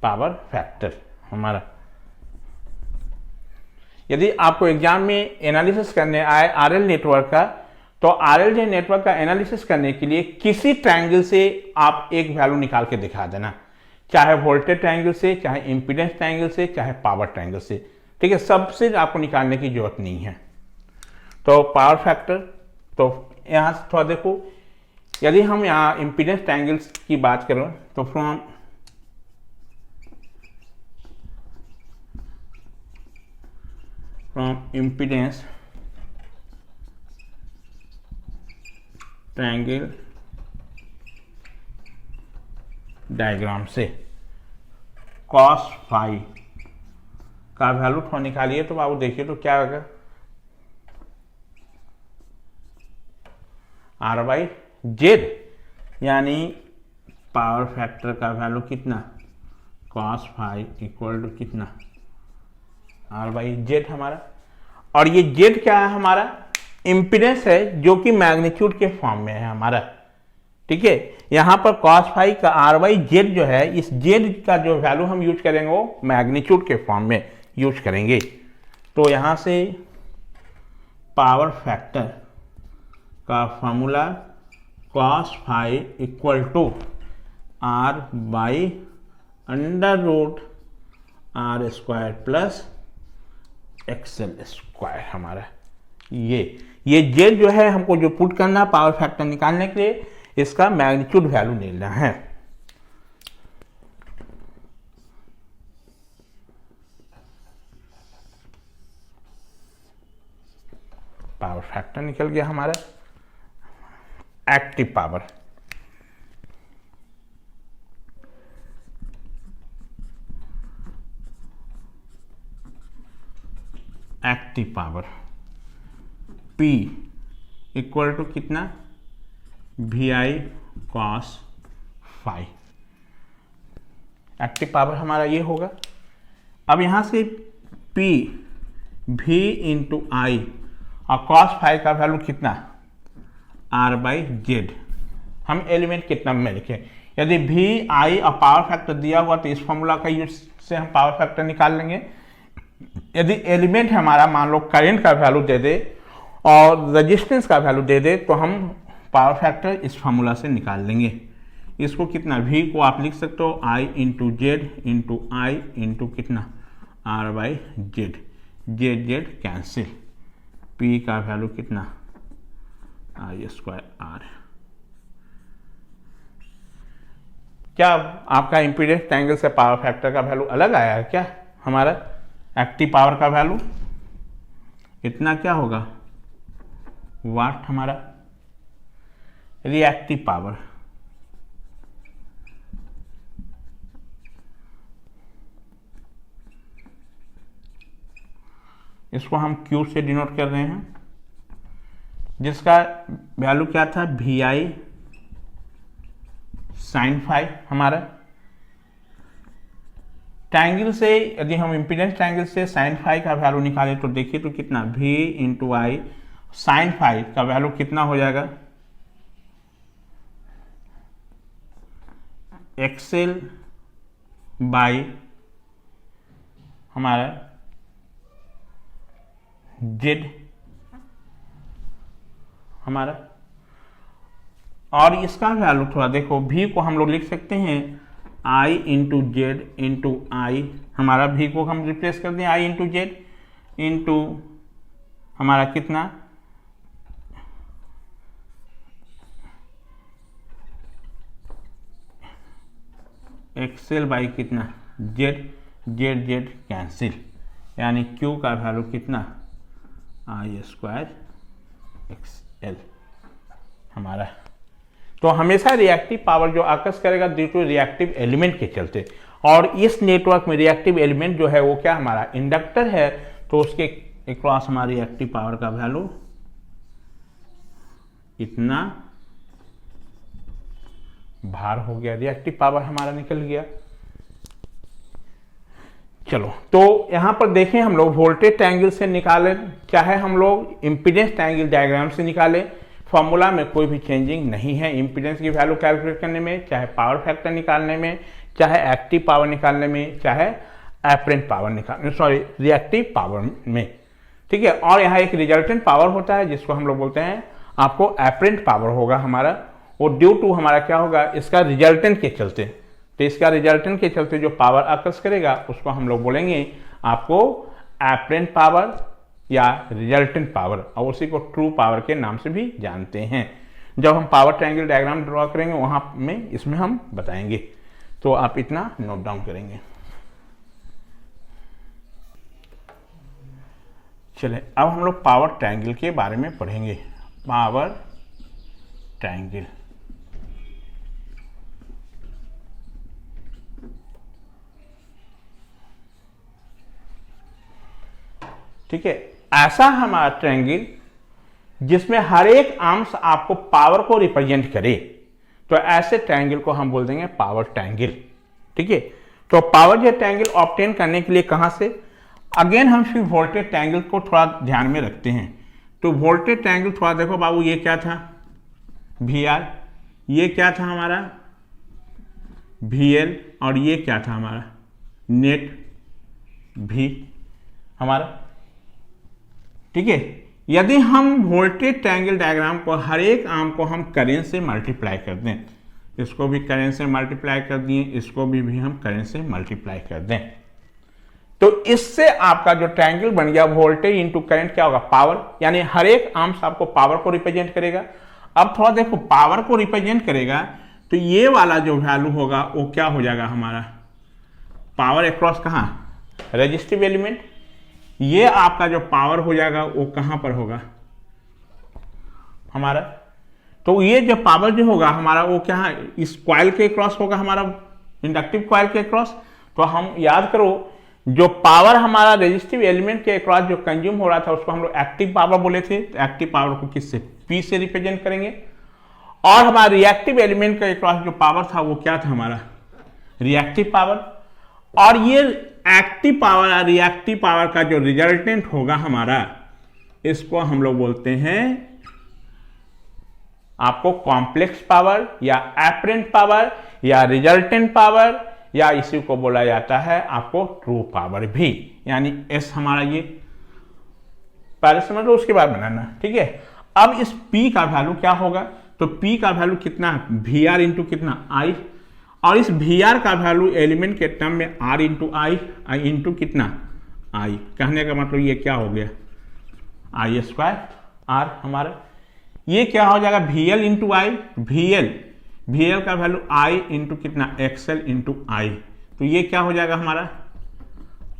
power factor हमारा। यदि आपको एग्जाम में एनालिसिस करने आए आरएल नेटवर्क का, तो आरएल नेटवर्क का एनालिसिस करने के लिए किसी ट्रायंगल से आप एक वैल्यू निकाल के दिखा देना, चाहे वोल्टेज ट्रायंगल से, चाहे इंपीडेंस ट्रायंगल से, चाहे पावर ट्रायंगल से। ठीक है, सबसे आपको निकालने की जरूरत नहीं है। तो पावर फैक्टर, तो यहां से थोड़ा देखो, यदि हम यहाँ इंपीडेंस ट्रायंगल्स की बात करें तो फ्रॉम impedance ट्रायंगल डायग्राम से cos फाई का वैल्यू थोड़ा निकालिए, तो बाबू देखिए तो क्या होगा, आर बाई जेड, यानी पावर फैक्टर का वैल्यू कितना, cos फाइव इक्वल टू कितना, आर बाई जेड हमारा। और ये जेड क्या है, हमारा इम्पीडेंस है जो कि मैग्नीट्यूड के फॉर्म में है हमारा। ठीक है, यहां पर cos फाइव का आर बाई जेड जो है, इस जेड का जो वैल्यू हम यूज करेंगे वो मैग्नीट्यूड के फॉर्म में यूज करेंगे। तो यहां से पावर फैक्टर का formula cos phi equal to R by under root R square plus XL square हमारा। ये जेड जो है हमको जो पुट करना पावर फैक्टर निकालने के लिए, इसका मैग्नीट्यूड वैल्यू लेना है। पावर फैक्टर निकल गया हमारा, active power. Active power P equal to कितना, V I cos phi. Active power हमारा ये होगा। अब यहां से P V इंटू आई और कॉस फाइव का वैल्यू कितना, आर बाई जेड। हम एलिमेंट कितना में लिखें, यदि वी आई और पावर फैक्टर दिया हुआ तो इस फॉर्मूला का यूज से हम पावर फैक्टर निकाल लेंगे। यदि एलिमेंट हमारा मान लो करंट का वैल्यू दे दे और रेजिस्टेंस का वैल्यू दे दे, तो हम पावर फैक्टर इस फॉर्मूला से निकाल लेंगे। इसको कितना, V को आप लिख सकते हो I into Z into I into कितना, R by Z. Z Z cancel, P का वैल्यू कितना, आई स्क्वायर आर। क्या आपका इम्पीडेंस ट्रायंगल से पावर फैक्टर का वैल्यू अलग आया है क्या? हमारा एक्टिव पावर का वैल्यू इतना क्या होगा, वाट हमारा। रिएक्टिव पावर इसको हम Q से डिनोट कर रहे हैं, जिसका वैल्यू क्या था, वी आई साइन फाइव हमारा। ट्रायंगल से यदि हम इम्पीडेंस ट्रायंगल से साइन फाइव का वैल्यू निकालें तो देखिए तो कितना, V इंटू आई साइन फाइव का वैल्यू कितना हो जाएगा, एक्सएल बाई हमारा जेड हमारा। और इसका वैल्यू थोड़ा देखो, V को हम लोग लिख सकते हैं I इंटू जेड इंटू आई। हमारा V को हम रिप्लेस कर दें I इंटू जेड इंटू हमारा कितना, एक्सएल बाई कितना, जेड जेड जेड कैंसिल, यानी Q का वैल्यू कितना, आई स्क्वायर एक्सएल हमारा। तो हमेशा रिएक्टिव पावर जो आकर्ष करेगा ड्यू टू रिएक्टिव एलिमेंट के चलते, और इस नेटवर्क में रिएक्टिव एलिमेंट जो है वो क्या हमारा इंडक्टर है, तो उसके अक्रॉस हमारी रिएक्टिव पावर का वैल्यू इतना भार हो गया, रिएक्टिव पावर हमारा निकल गया। चलो, तो यहां पर देखें हम लोग वोल्टेज ट्रायंगल से निकालें, चाहे हम लोग इम्पीडेंस ट्रायंगल डायग्राम से निकालें, फॉर्मूला में कोई भी चेंजिंग नहीं है। इम्पीडेंस की वैल्यू कैलकुलेट करने में, चाहे पावर फैक्टर निकालने में, चाहे एक्टिव पावर निकालने में, चाहे एपरेंट पावर निकालने, सॉरी रिएक्टिव पावर में। ठीक है, और यहाँ एक रिजल्टेंट पावर होता है जिसको हम लोग बोलते हैं, आपको एपरेंट पावर होगा हमारा, वो ड्यू टू हमारा क्या होगा, इसका रिजल्टेंट के चलते। तो इसका रिजल्टेंट के चलते जो पावर आकर्ष करेगा उसको हम लोग बोलेंगे आपको एपरेंट पावर या रिजल्टेंट पावर, और उसी को ट्रू पावर के नाम से भी जानते हैं। जब हम पावर ट्रायंगल डायग्राम ड्रॉ करेंगे वहां में इसमें हम बताएंगे, तो आप इतना नोट डाउन करेंगे। चले, अब हम लोग पावर ट्रायंगल के बारे में पढ़ेंगे। पावर ट्रायंगल, ठीक है, ऐसा हमारा ट्रायंगल जिसमें हर एक आर्म्स आपको पावर को रिप्रेजेंट करे, तो ऐसे ट्रायंगल को हम बोल देंगे पावर ट्रायंगल। ठीक है, तो पावर जो ट्रायंगल ऑब्टेन करने के लिए कहां से, अगेन हम फिर वोल्टेज ट्रायंगल को थोड़ा ध्यान में रखते हैं। तो वोल्टेज ट्रायंगल थोड़ा देखो बाबू, ये क्या था VR, ये क्या था हमारा VL, और ये क्या था हमारा नेट V हमारा। ठीक है, यदि हम वोल्टेज ट्रायंगल डायग्राम को हर एक आर्म को हम करेंट से मल्टीप्लाई कर दें, इसको भी करेंट से मल्टीप्लाई कर दिए, इसको भी हम करेंट से मल्टीप्लाई कर दें, तो इससे आपका जो ट्रायंगल बन गया वोल्टेज इंटू करंट क्या होगा, पावर, यानी हर एक आर्म्स आपको पावर को रिप्रेजेंट करेगा। अब थोड़ा देखो, पावर को रिप्रेजेंट करेगा तो ये वाला जो वैल्यू होगा वो क्या हो जाएगा हमारा, पावर अक्रॉस कहां, रेजिस्टिव एलिमेंट, ये आपका जो पावर हो जाएगा वो कहां पर होगा हमारा, तो ये जो पावर जो होगा हमारा वो क्या है, इस कॉइल के क्रॉस होगा हमारा, इंडक्टिव कॉइल के क्रॉस। तो हम याद करो, जो पावर हमारा रेजिस्टिव एलिमेंट के क्रॉस जो कंज्यूम हो रहा था उसको हम लोग एक्टिव पावर बोले थे। तो एक्टिव पावर को किससे, P से रिप्रेजेंट करेंगे, और हमारा रिएक्टिव एलिमेंट के क्रॉस जो पावर था वो क्या था हमारा, रिएक्टिव पावर। और ये एक्टिव पावर और रिएक्टिव पावर का जो रिजल्टेंट होगा हमारा, इसको हम लोग बोलते हैं आपको कॉम्प्लेक्स पावर या एपरेंट पावर या रिजल्टेंट पावर, या इसी को बोला जाता है आपको ट्रू पावर भी, यानी S हमारा ये पहले समझ लो, उसके बाद बनाना। ठीक है, अब इस P का वैल्यू क्या होगा, तो P का वैल्यू कितना, VR इंटू कितना I, और इस VR का वैल्यू एलिमेंट के टर्म में R इंटू I इंटू कितना I, कहने का मतलब ये क्या हो गया I स्क्वायर R हमारा, ये क्या हो जाएगा VL इंटू I, VL का वैल्यू I इंटू कितना XL इंटू I, तो ये क्या हो जाएगा हमारा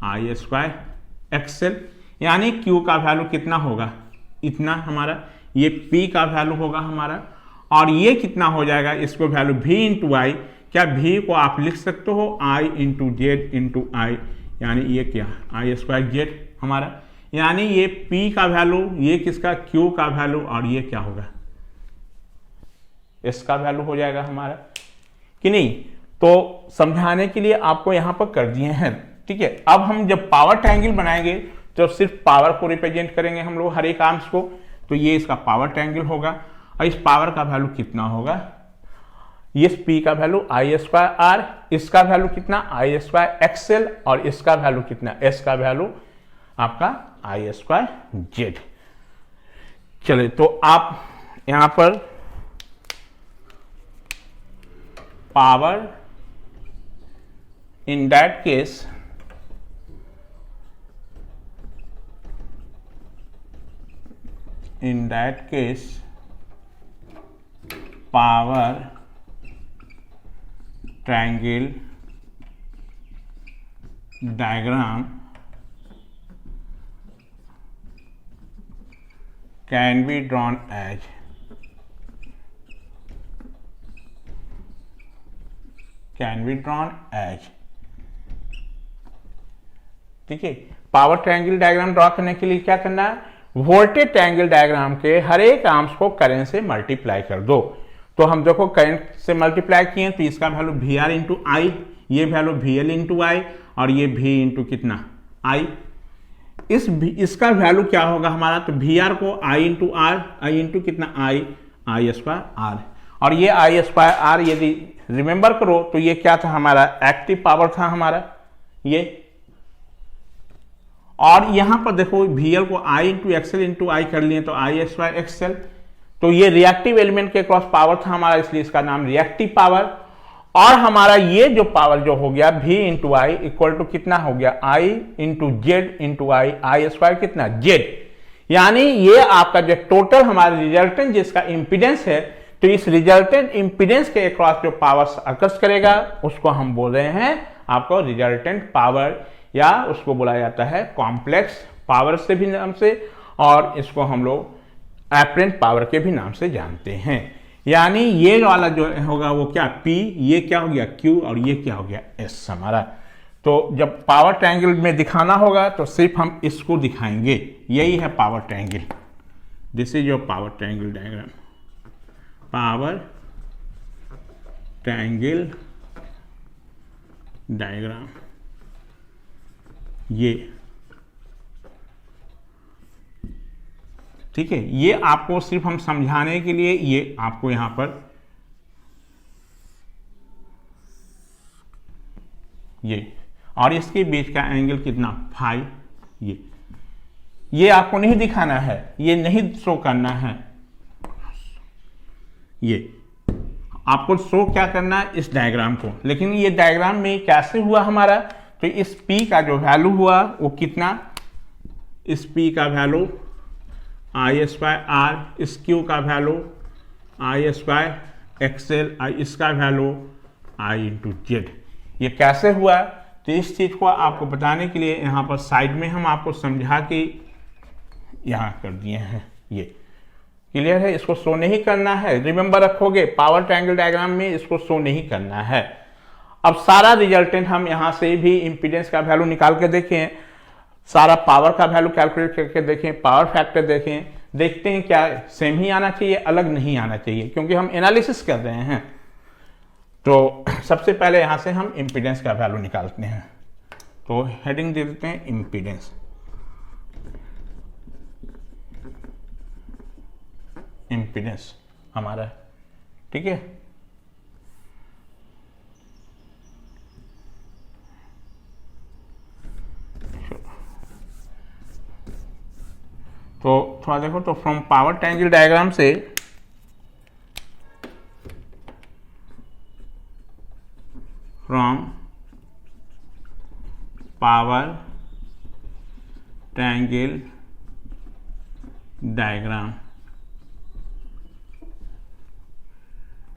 I स्क्वायर XL, यानी Q का वैल्यू कितना होगा, इतना हमारा, ये P का वैल्यू होगा हमारा, और ये कितना हो जाएगा, इसको वैल्यू V इंटू I, क्या V को आप लिख सकते हो I into Z into I, यानी ये क्या I स्क्वायर जेड हमारा, यानी ये P का वैल्यू, ये किसका Q का वैल्यू, और ये क्या होगा S का वैल्यू हो जाएगा हमारा, कि नहीं। तो समझाने के लिए आपको यहां पर कर दिए हैं। ठीक है, अब हम जब पावर ट्रायंगल बनाएंगे तो सिर्फ पावर को रिप्रेजेंट करेंगे हम लोग हर एक आर्म्स को, तो ये इसका पावर ट्रायंगल होगा, और इस पावर का वैल्यू कितना होगा, ये P का वैल्यू I स्क्वायर R, इसका वैल्यू कितना I स्क्वायर XL, और इसका वैल्यू कितना S का वैल्यू आपका I स्क्वायर जेड। चलिए, तो आप यहां पर power in that case power triangle diagram can be drawn as ठीक है। पावर ट्रायंगल डायग्राम ड्रॉ करने के लिए क्या करना है, वोल्टेज ट्रायंगल डायग्राम के हर एक आर्म्स को करंट से मल्टीप्लाई कर दो। तो हम देखो करंट से मल्टीप्लाई किए तो इसका वैल्यू VR इंटू आई, ये वैल्यू VL इंटू आई, और ये V इंटू कितना I, इसका वैल्यू क्या होगा हमारा, तो VR को I into R, I into कितना I स्क्वायर R, और ये I स्क्वायर R यदि रिमेंबर करो तो ये क्या था हमारा, एक्टिव पावर था हमारा ये, और यहां पर देखो VL को I into XL into I कर लिए तो I स्क्वायर XL, तो ये रिएक्टिव एलिमेंट के क्रॉस पावर था हमारा, इसलिए इसका नाम रिएक्टिव पावर। और हमारा ये जो पावर जो हो गया V into I equal to कितना हो गया I into Z into I square कितना Z, यानी ये आपका जो टोटल हमारा रिजल्टेंट जिसका इंपीडेंस है, तो इस रिजल्टेंट इंपीडेंस के अक्रॉस जो पावर अकर्स करेगा उसको हम बोल रहे हैं आपको रिजल्टेंट पावर, या उसको बोला जाता है कॉम्प्लेक्स पावर से भी नाम से, और इसको हम लोग एपरेंट पावर के भी नाम से जानते हैं। यानी ये वाला जो होगा वो क्या P, ये क्या हो गया Q, और ये क्या हो गया S हमारा। तो जब पावर ट्रायंगल में दिखाना होगा तो सिर्फ हम इसको दिखाएंगे, यही है power triangle. This is your power triangle diagram, power triangle diagram. ये ठीक है, ये आपको सिर्फ हम समझाने के लिए ये आपको यहां पर ये, और इसके बीच का एंगल कितना फाई, ये आपको नहीं दिखाना है, ये नहीं शो करना है, ये आपको शो क्या करना है इस डायग्राम को। लेकिन ये डायग्राम में कैसे हुआ हमारा, तो इस P का जो वैल्यू हुआ वो कितना, इस P का वैल्यू I²R, इस Q का वैल्यू I²XL, इसका वैल्यू I/Z। ये कैसे हुआ, तो इस चीज को आपको बताने के लिए यहाँ पर साइड में हम आपको समझा के यहाँ कर दिए हैं। ये क्लियर है, इसको शो नहीं करना है, रिमेंबर रखोगे पावर ट्रायंगल डायग्राम में इसको शो नहीं करना है। अब सारा रिजल्टेंट हम यहाँ से भी इम्पीडेंस का वैल्यू निकाल के देखें, सारा पावर का वैल्यू कैलकुलेट करके देखें, पावर फैक्टर देखें, देखते हैं क्या सेम ही आना चाहिए, अलग नहीं आना चाहिए, क्योंकि हम एनालिसिस कर रहे हैं। तो सबसे पहले यहां से हम इम्पीडेंस का वैल्यू निकालते हैं, तो हेडिंग दे देते हैं इम्पीडेंस। इम्पीडेंस हमारा ठीक है, तो थोड़ा देखो, तो फ्रॉम पावर ट्रायंगल डायग्राम से from power triangle diagram,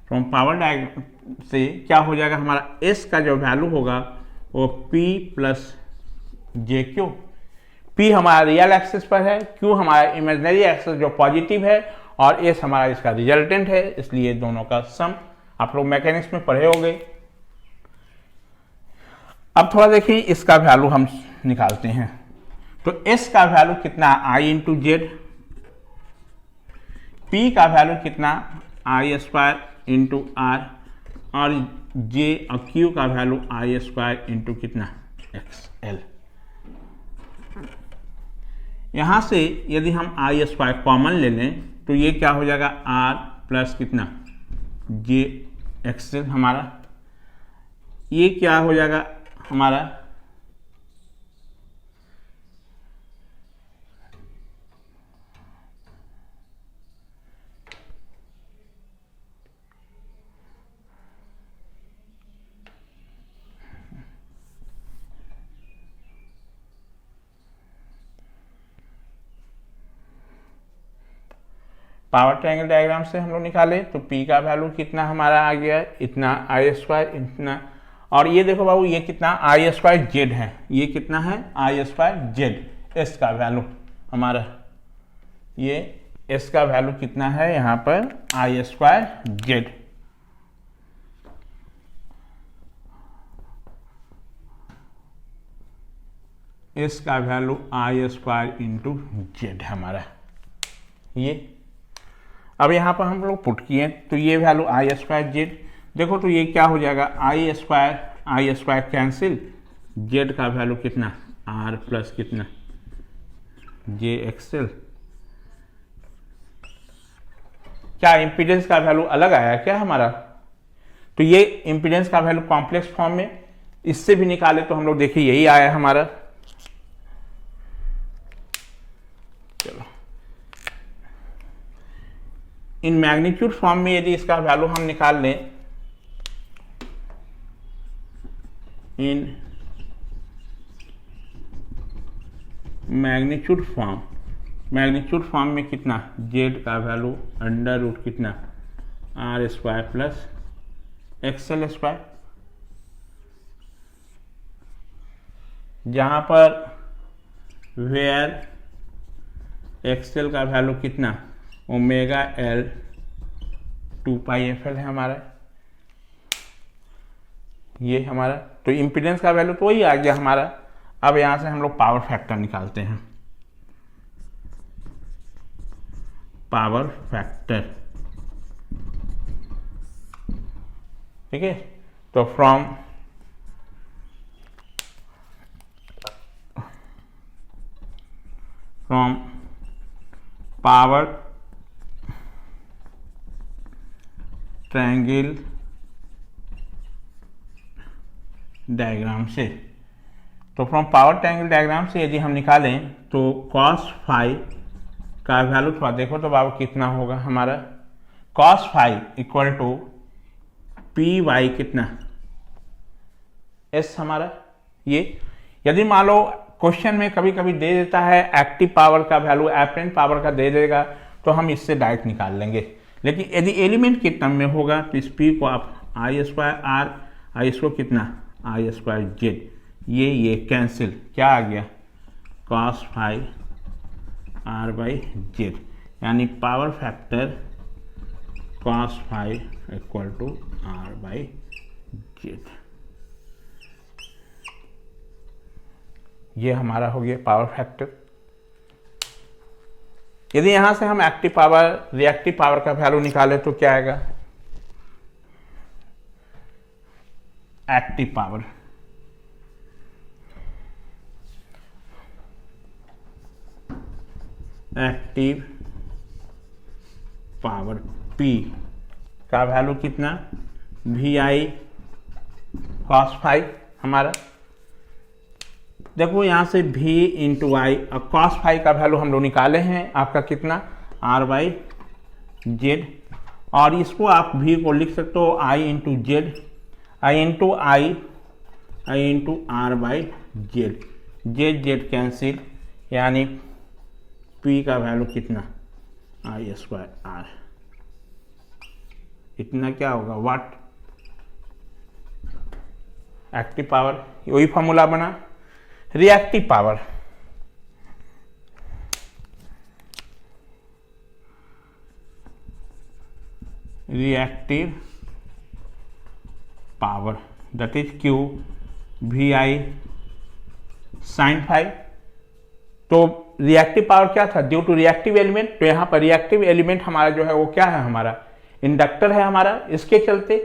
from power diagram से क्या हो जाएगा, हमारा S का जो वैल्यू होगा वो P प्लस JQ। P हमारा रियल एक्सिस पर है, Q हमारा इमेजिनरी एक्सिस जो पॉजिटिव है, और S हमारा इसका रिजल्टेंट है, इसलिए दोनों का सम। आप लोग मैकेनिक्स में पढ़े होंगे। अब थोड़ा देखिए इसका वैल्यू हम निकालते हैं, तो S का वैल्यू कितना I/Z, P का वैल्यू कितना I²/R, और J और Q का वैल्यू I² कितना XL। यहां से यदि हम I² कॉमन ले लें तो ये क्या हो जाएगा R प्लस कितना JXL हमारा, ये क्या हो जाएगा हमारा पावर ट्रायंगल डायग्राम से हम लोग निकाले, तो P का वैल्यू कितना हमारा आ गया इतना I² इतना, और ये देखो बाबू ये कितना I²Z है, ये कितना है I²Z, S का वैल्यू हमारा, ये S का वैल्यू कितना है यहाँ पर I²Z। S का वैल्यू I²/Z हमारा। ये अब यहाँ पर हम लोग पुट किए तो ये वैल्यू I²Z, देखो तो ये क्या हो जाएगा I² कैंसिल, Z का वैल्यू कितना R प्लस कितना JXL। क्या इम्पीडेंस का वैल्यू अलग आया क्या हमारा, तो ये इम्पीडेंस का वैल्यू कॉम्प्लेक्स फॉर्म में इससे भी निकाले तो हम लोग देखिए यही आया हमारा। चलो इन मैग्नीट्यूड फॉर्म में यदि इसका वैल्यू हम निकाल लें, इन मैग्नीट्यूड फॉर्म में कितना Z का वैल्यू अंडर रूट कितना R² प्लस XL², जहां पर वेयर XL का वैल्यू कितना ω/L 2πfL है हमारा, ये हमारा, तो इम्पीडेंस का वैल्यू तो वही आ गया हमारा। अब यहां से हम लोग पावर फैक्टर निकालते हैं, पावर फैक्टर, ठीक है। तो फ्रॉम पावर ट्रायंगल डायग्राम से, तो फ्रॉम पावर ट्रायंगल डायग्राम से यदि हम निकालें तो cos फाई का वैल्यू थोड़ा देखो तो बाबू कितना होगा हमारा, cos phi equal to P by कितना एस हमारा। ये यदि मान लो क्वेश्चन में कभी कभी दे देता है एक्टिव पावर का वैल्यू एपरेंट पावर का दे देगा तो हम इससे डायरेक्ट निकाल लेंगे, लेकिन यदि एलिमेंट के टर्म में होगा तो इस पी को आप आई स्क्वायर आर, आई इसको कितना आई स्क्वायर जेड, ये कैंसिल, क्या आ गया cos phi R by Z, यानी power factor cos phi equal to R by Z. ये हमारा हो गया पावर फैक्टर। यदि यहां से हम एक्टिव पावर रिएक्टिव पावर का वैल्यू निकाले तो क्या आएगा, एक्टिव पावर P का वैल्यू कितना वी आई cos फाई हमारा। देखो यहां से v इंटू आई और cos फाई का वैल्यू हम लोग निकाले हैं आपका कितना r बाई जेड, और इसको आप v को लिख सकते हो i into Z, I into R by Z, Z Z cancel, यानी p का वैल्यू कितना आई स्क्वायर आर, इतना क्या होगा वाट एक्टिव पावर। वही फॉर्मूला बना reactive power, that is Q V I sine phi. तो रिएक्टिव पावर क्या था, ड्यू टू रिएक्टिव एलिमेंट, तो यहाँ पर रिएक्टिव एलिमेंट हमारा जो है वो क्या है, हमारा इंडक्टर है हमारा, इसके चलते,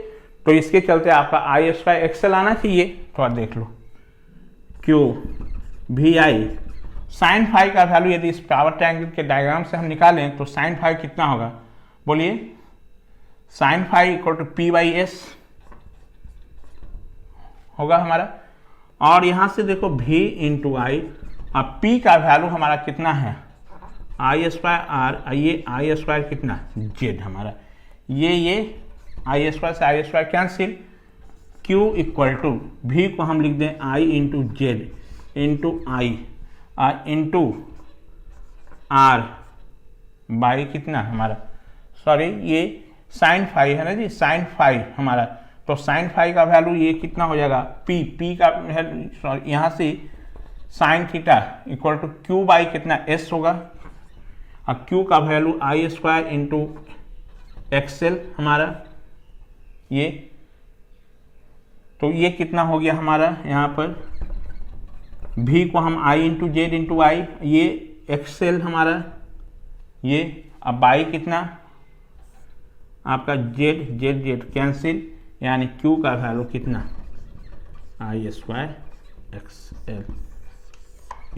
तो इसके चलते आपका आई स्क्वायर एक्सएल आना चाहिए। थोड़ा देख लो Q V I sine phi का वैल्यू यदि इस पावर ट्रायंगल के डायग्राम से हम निकालें तो साइन फाई कितना होगा, बोलिए sine phi equal to P by S होगा हमारा। और यहां से देखो v इंटू आई, अब p का वैल्यू हमारा कितना है आई स्क्वायर आर, ये आई स्क्वायर कितना जेड हमारा, ये आई स्क्वायर से I square cancel, q equal to v को हम लिख दें i into Z into I into R by कितना हमारा, सॉरी ये साइन फाई है ना जी, साइन फाई हमारा, तो साइन फाई का वैल्यू ये कितना हो जाएगा p का, सॉरी यहाँ से sine theta equal to Q by कितना s होगा, और q का value I square into XL हमारा, ये तो ये कितना हो गया हमारा, यहाँ पर v को हम i इंटू जेड इंटू आई, ये एक्सएल हमारा, ये अब बाई कितना आपका जेड जेड जेड कैंसिल, यानी q का वैल्यू कितना आई स्क्वायर एक्सएल,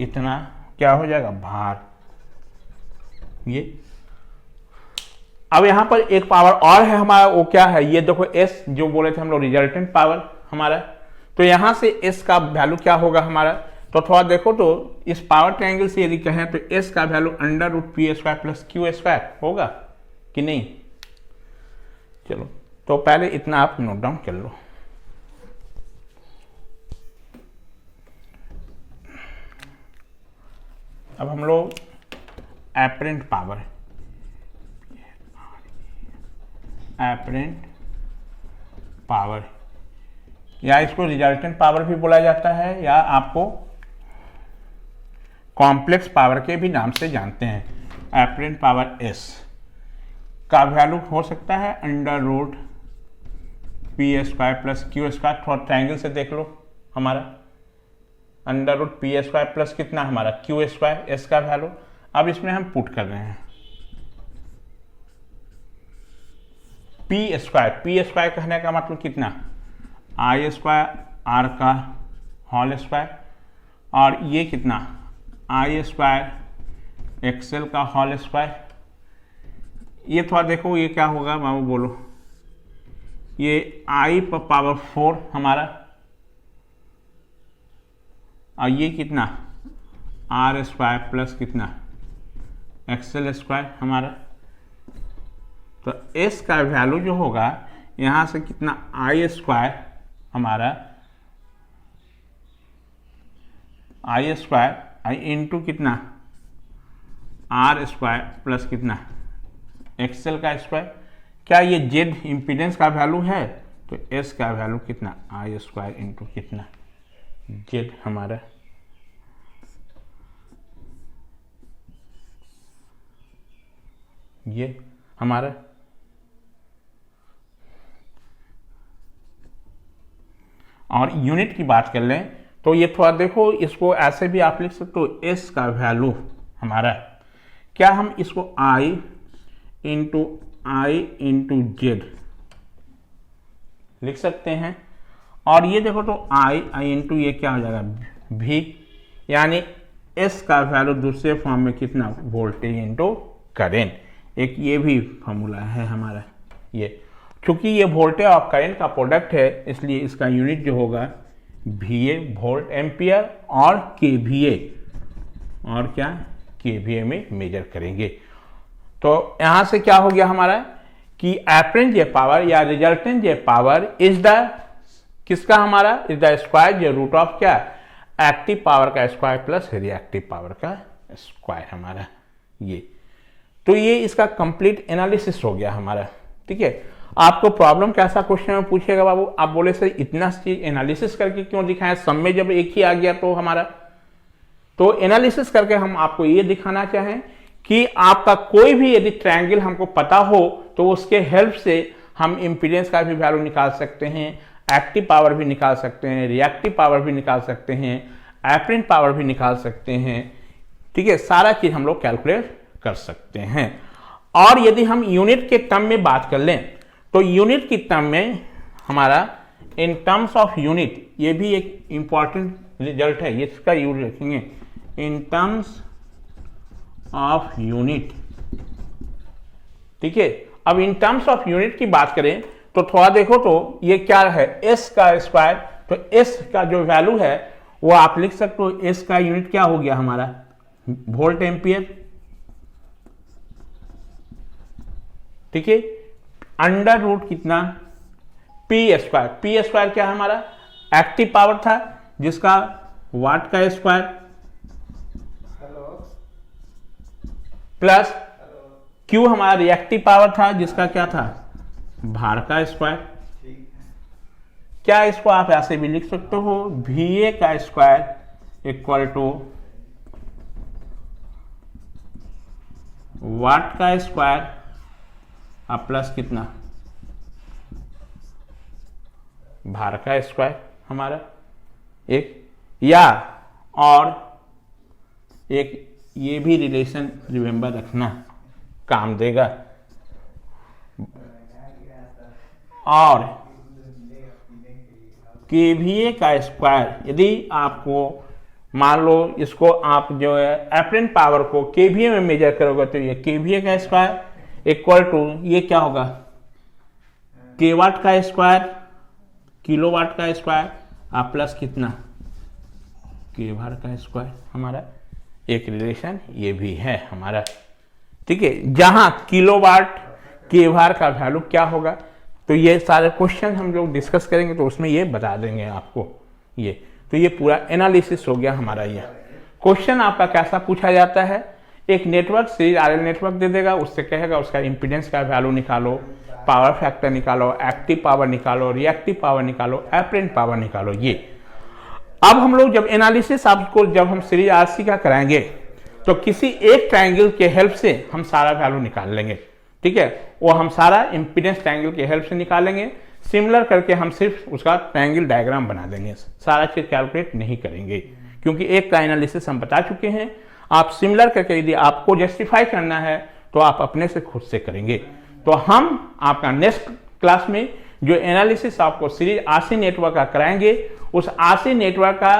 इतना क्या हो जाएगा भार। ये अब यहां पर एक पावर और है हमारा, वो क्या है, ये देखो s जो बोले थे हम लोग रिजल्टेंट पावर हमारा, तो यहां से s का वैल्यू क्या होगा हमारा, तो थोड़ा देखो तो इस पावर ट्रायंगल से यदि कहें तो s का value under root P square plus Q square होगा कि नहीं। चलो तो पहले इतना आप नोट डाउन कर लो। अब हम लोग एपरेंट पावर या इसको रिजल्टेंट पावर भी बोला जाता है, या आपको कॉम्प्लेक्स पावर के भी नाम से जानते हैं। एपरेंट पावर एस का वैल्यू हो सकता है under root P square plus Q square, थोड़ा ट्रायंगल से देख लो हमारा under root P square plus कितना हमारा क्यू स्क्वायर, एस का वैल्यू। अब इसमें हम पुट कर रहे हैं पी स्क्वायर कहने का मतलब कितना, आई स्क्वायर आर का होल स्क्वायर, और ये कितना आई स्क्वायर एक्सएल का होल स्क्वायर। ये थोड़ा देखो ये क्या होगा बाबू बोलो, ये आई पर पावर 4 हमारा, और ये कितना आर स्क्वायर प्लस कितना एक्सएल स्क्वायर हमारा। तो एस का वैल्यू जो होगा यहां से कितना आई स्क्वायर हमारा, आई स्क्वायर आई इंटू कितना आर स्क्वायर प्लस कितना एक्सएल का स्क्वायर। क्या ये जेड इम्पीडेंस का वैल्यू है, तो एस का वैल्यू कितना आई स्क्वायर इंटू कितना जेड हमारा। ये हमारा और यूनिट की बात कर लें तो ये थोड़ा देखो, इसको ऐसे भी आप लिख सकते हो, एस का वैल्यू हमारा क्या, हम इसको आई इंटू जेड लिख सकते हैं। और ये देखो तो आई इंटू ये क्या हो जाएगा भी, यानी एस का वैल्यू दूसरे फॉर्म में कितना वोल्टेज इंटू करेंट। एक ये भी फॉर्मूला है हमारा। ये चूंकि ये वोल्टेज और करंट का प्रोडक्ट है इसलिए इसका यूनिट जो होगा VA वोल्ट एम्पियर, और KVA और क्या KVA में मेजर करेंगे। तो यहां से क्या हो गया हमारा कि एपरेंट जे पावर या रिजल्टेंट जे पावर इज द किसका हमारा, इज द स्क्वायर जे रूट ऑफ क्या एक्टिव पावर का स्क्वायर प्लस रिएक्टिव पावर का स्क्वायर हमारा। ये तो ये इसका कंप्लीट एनालिसिस हो गया हमारा। ठीक है, आपको प्रॉब्लम कैसा क्वेश्चन में पूछेगा बाबू, आप बोले सर इतना चीज एनालिसिस करके क्यों दिखाएं, सब में जब एक ही आ गया तो हमारा। तो एनालिसिस करके हम आपको ये दिखाना चाहें कि आपका कोई भी यदि ट्रायंगल हमको पता हो तो उसके हेल्प से हम इंपीडेंस का भी वैल्यू निकाल सकते हैं, एक्टिव पावर भी निकाल सकते हैं, रिएक्टिव पावर भी निकाल सकते हैं, एपरेंट पावर भी निकाल सकते हैं। ठीक है, सारा चीज हम लोग कैलकुलेट कर सकते हैं। और यदि हम यूनिट के टर्म में बात कर लें तो यूनिट की टर्म में हमारा इन टर्म्स ऑफ यूनिट, ये भी एक इंपॉर्टेंट रिजल्ट है, ये इसका यूज रखेंगे इन टर्म्स ऑफ यूनिट। ठीक है, अब इन टर्म्स ऑफ यूनिट की बात करें तो थोड़ा देखो तो ये क्या है एस का स्क्वायर, तो एस का जो वैल्यू है वो आप लिख सकते हो, एस का यूनिट क्या हो गया हमारा वोल्ट एम्पियर। ठीक है, अंडर रूट कितना पी स्क्वायर क्या है हमारा एक्टिव पावर था जिसका वाट का स्क्वायर प्लस क्यू हमारा रिएक्टिव पावर था जिसका क्या था भार का स्क्वायर। क्या इसको आप ऐसे भी लिख सकते हो VA का स्क्वायर इक्वल टू वाट का स्क्वायर अब प्लस कितना भार का स्क्वायर हमारा एक, या और एक ये भी रिलेशन रिमेंबर रखना काम देगा। और KVA का स्क्वायर यदि आपको मान लो इसको आप जो है एपरेंट पावर को KVA में मेजर करोगे तो ये KVA का स्क्वायर इक्वल टू ये क्या होगा KW का स्क्वायर किलोवाट का स्क्वायर आप प्लस कितना kVAR का स्क्वायर हमारा एक रिलेशन ये भी है हमारा। ठीक है, जहां किलोवाट kVAR का वैल्यू क्या होगा तो ये सारे क्वेश्चन हम लोग डिस्कस करेंगे तो उसमें ये बता देंगे आपको। ये तो ये पूरा एनालिसिस हो गया हमारा। ये क्वेश्चन आपका कैसा पूछा जाता है, एक नेटवर्क सीरीज RL नेटवर्क दे देगा, उससे कहेगा उसका इंपीडेंस का वैल्यू निकालो, पावर फैक्टर निकालो, एक्टिव पावर निकालो, रिएक्टिव पावर निकालो, एपरेंट पावर निकालो। ये अब हम लोग जब एनालिसिस आपको जब हम सीरीज RC का कराएंगे तो किसी एक ट्रायंगल के हेल्प से हम सारा वैल्यू निकाल लेंगे। ठीक है, वो हम सारा इंपीडेंस ट्रायंगल के हेल्प से निकालेंगे, सिमिलर करके हम सिर्फ उसका ट्रायंगल डायग्राम बना देंगे, सारा चीज कैलकुलेट नहीं करेंगे क्योंकि एक का एनालिसिस हम बता चुके हैं। आप सिमिलर करके यदि आपको जस्टिफाई करना है तो आप अपने से खुद से करेंगे। तो हम आपका नेक्स्ट क्लास में जो एनालिसिस आपको सीरीज आरसी नेटवर्क का कराएंगे, उस आरसी नेटवर्क का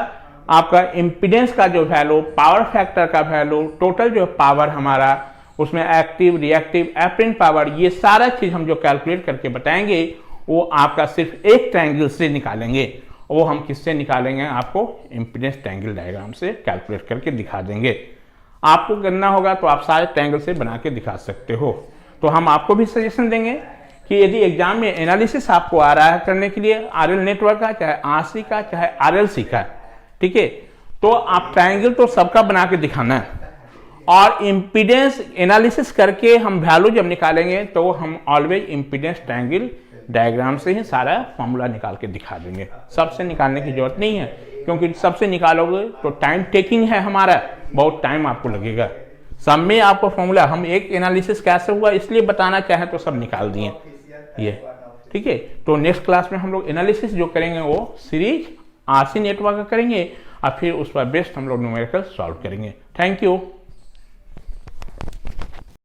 आपका इम्पीडेंस का जो वैल्यू, पावर फैक्टर का वैल्यू, टोटल जो पावर हमारा उसमें एक्टिव, रिएक्टिव, एपरेंट पावर, ये सारा चीज हम जो कैलकुलेट करके बताएंगे वो आपका सिर्फ एक ट्रायंगल से निकालेंगे। वो हम किससे निकालेंगे, आपको इम्पीडेंस ट्रायंगल डायग्राम से कैलकुलेट करके दिखा देंगे। आपको करना होगा तो आप सारे ट्रायंगल से बना के दिखा सकते हो। तो हम आपको भी सजेशन देंगे कि यदि एग्जाम में एनालिसिस आपको आ रहा है करने के लिए आरएल नेटवर्क का, चाहे आरसी का, चाहे आरएलसी का, ठीक है, तो आप ट्रायंगल तो सबका बना के दिखाना है, और इम्पीडेंस एनालिसिस करके हम वैल्यू जब निकालेंगे तो हम ऑलवेज इम्पीडेंस ट्रायंगल डायग्राम से ही सारा फॉर्मूला निकाल के दिखा देंगे। सबसे निकालने की जरूरत नहीं है, क्योंकि सबसे निकालोगे तो टाइम टेकिंग है हमारा, बहुत टाइम आपको लगेगा। सब में आपको फॉर्मूला, हम एक एनालिसिस कैसे हुआ इसलिए बताना चाहे तो सब निकाल दिए ये, ठीक है। तो नेक्स्ट क्लास में हम लोग एनालिसिस जो करेंगे वो सीरीज आरसी नेटवर्क का करेंगे, और फिर उस पर बेस्ड हम लोग न्यूमेरिकल सॉल्व करेंगे। Thank you.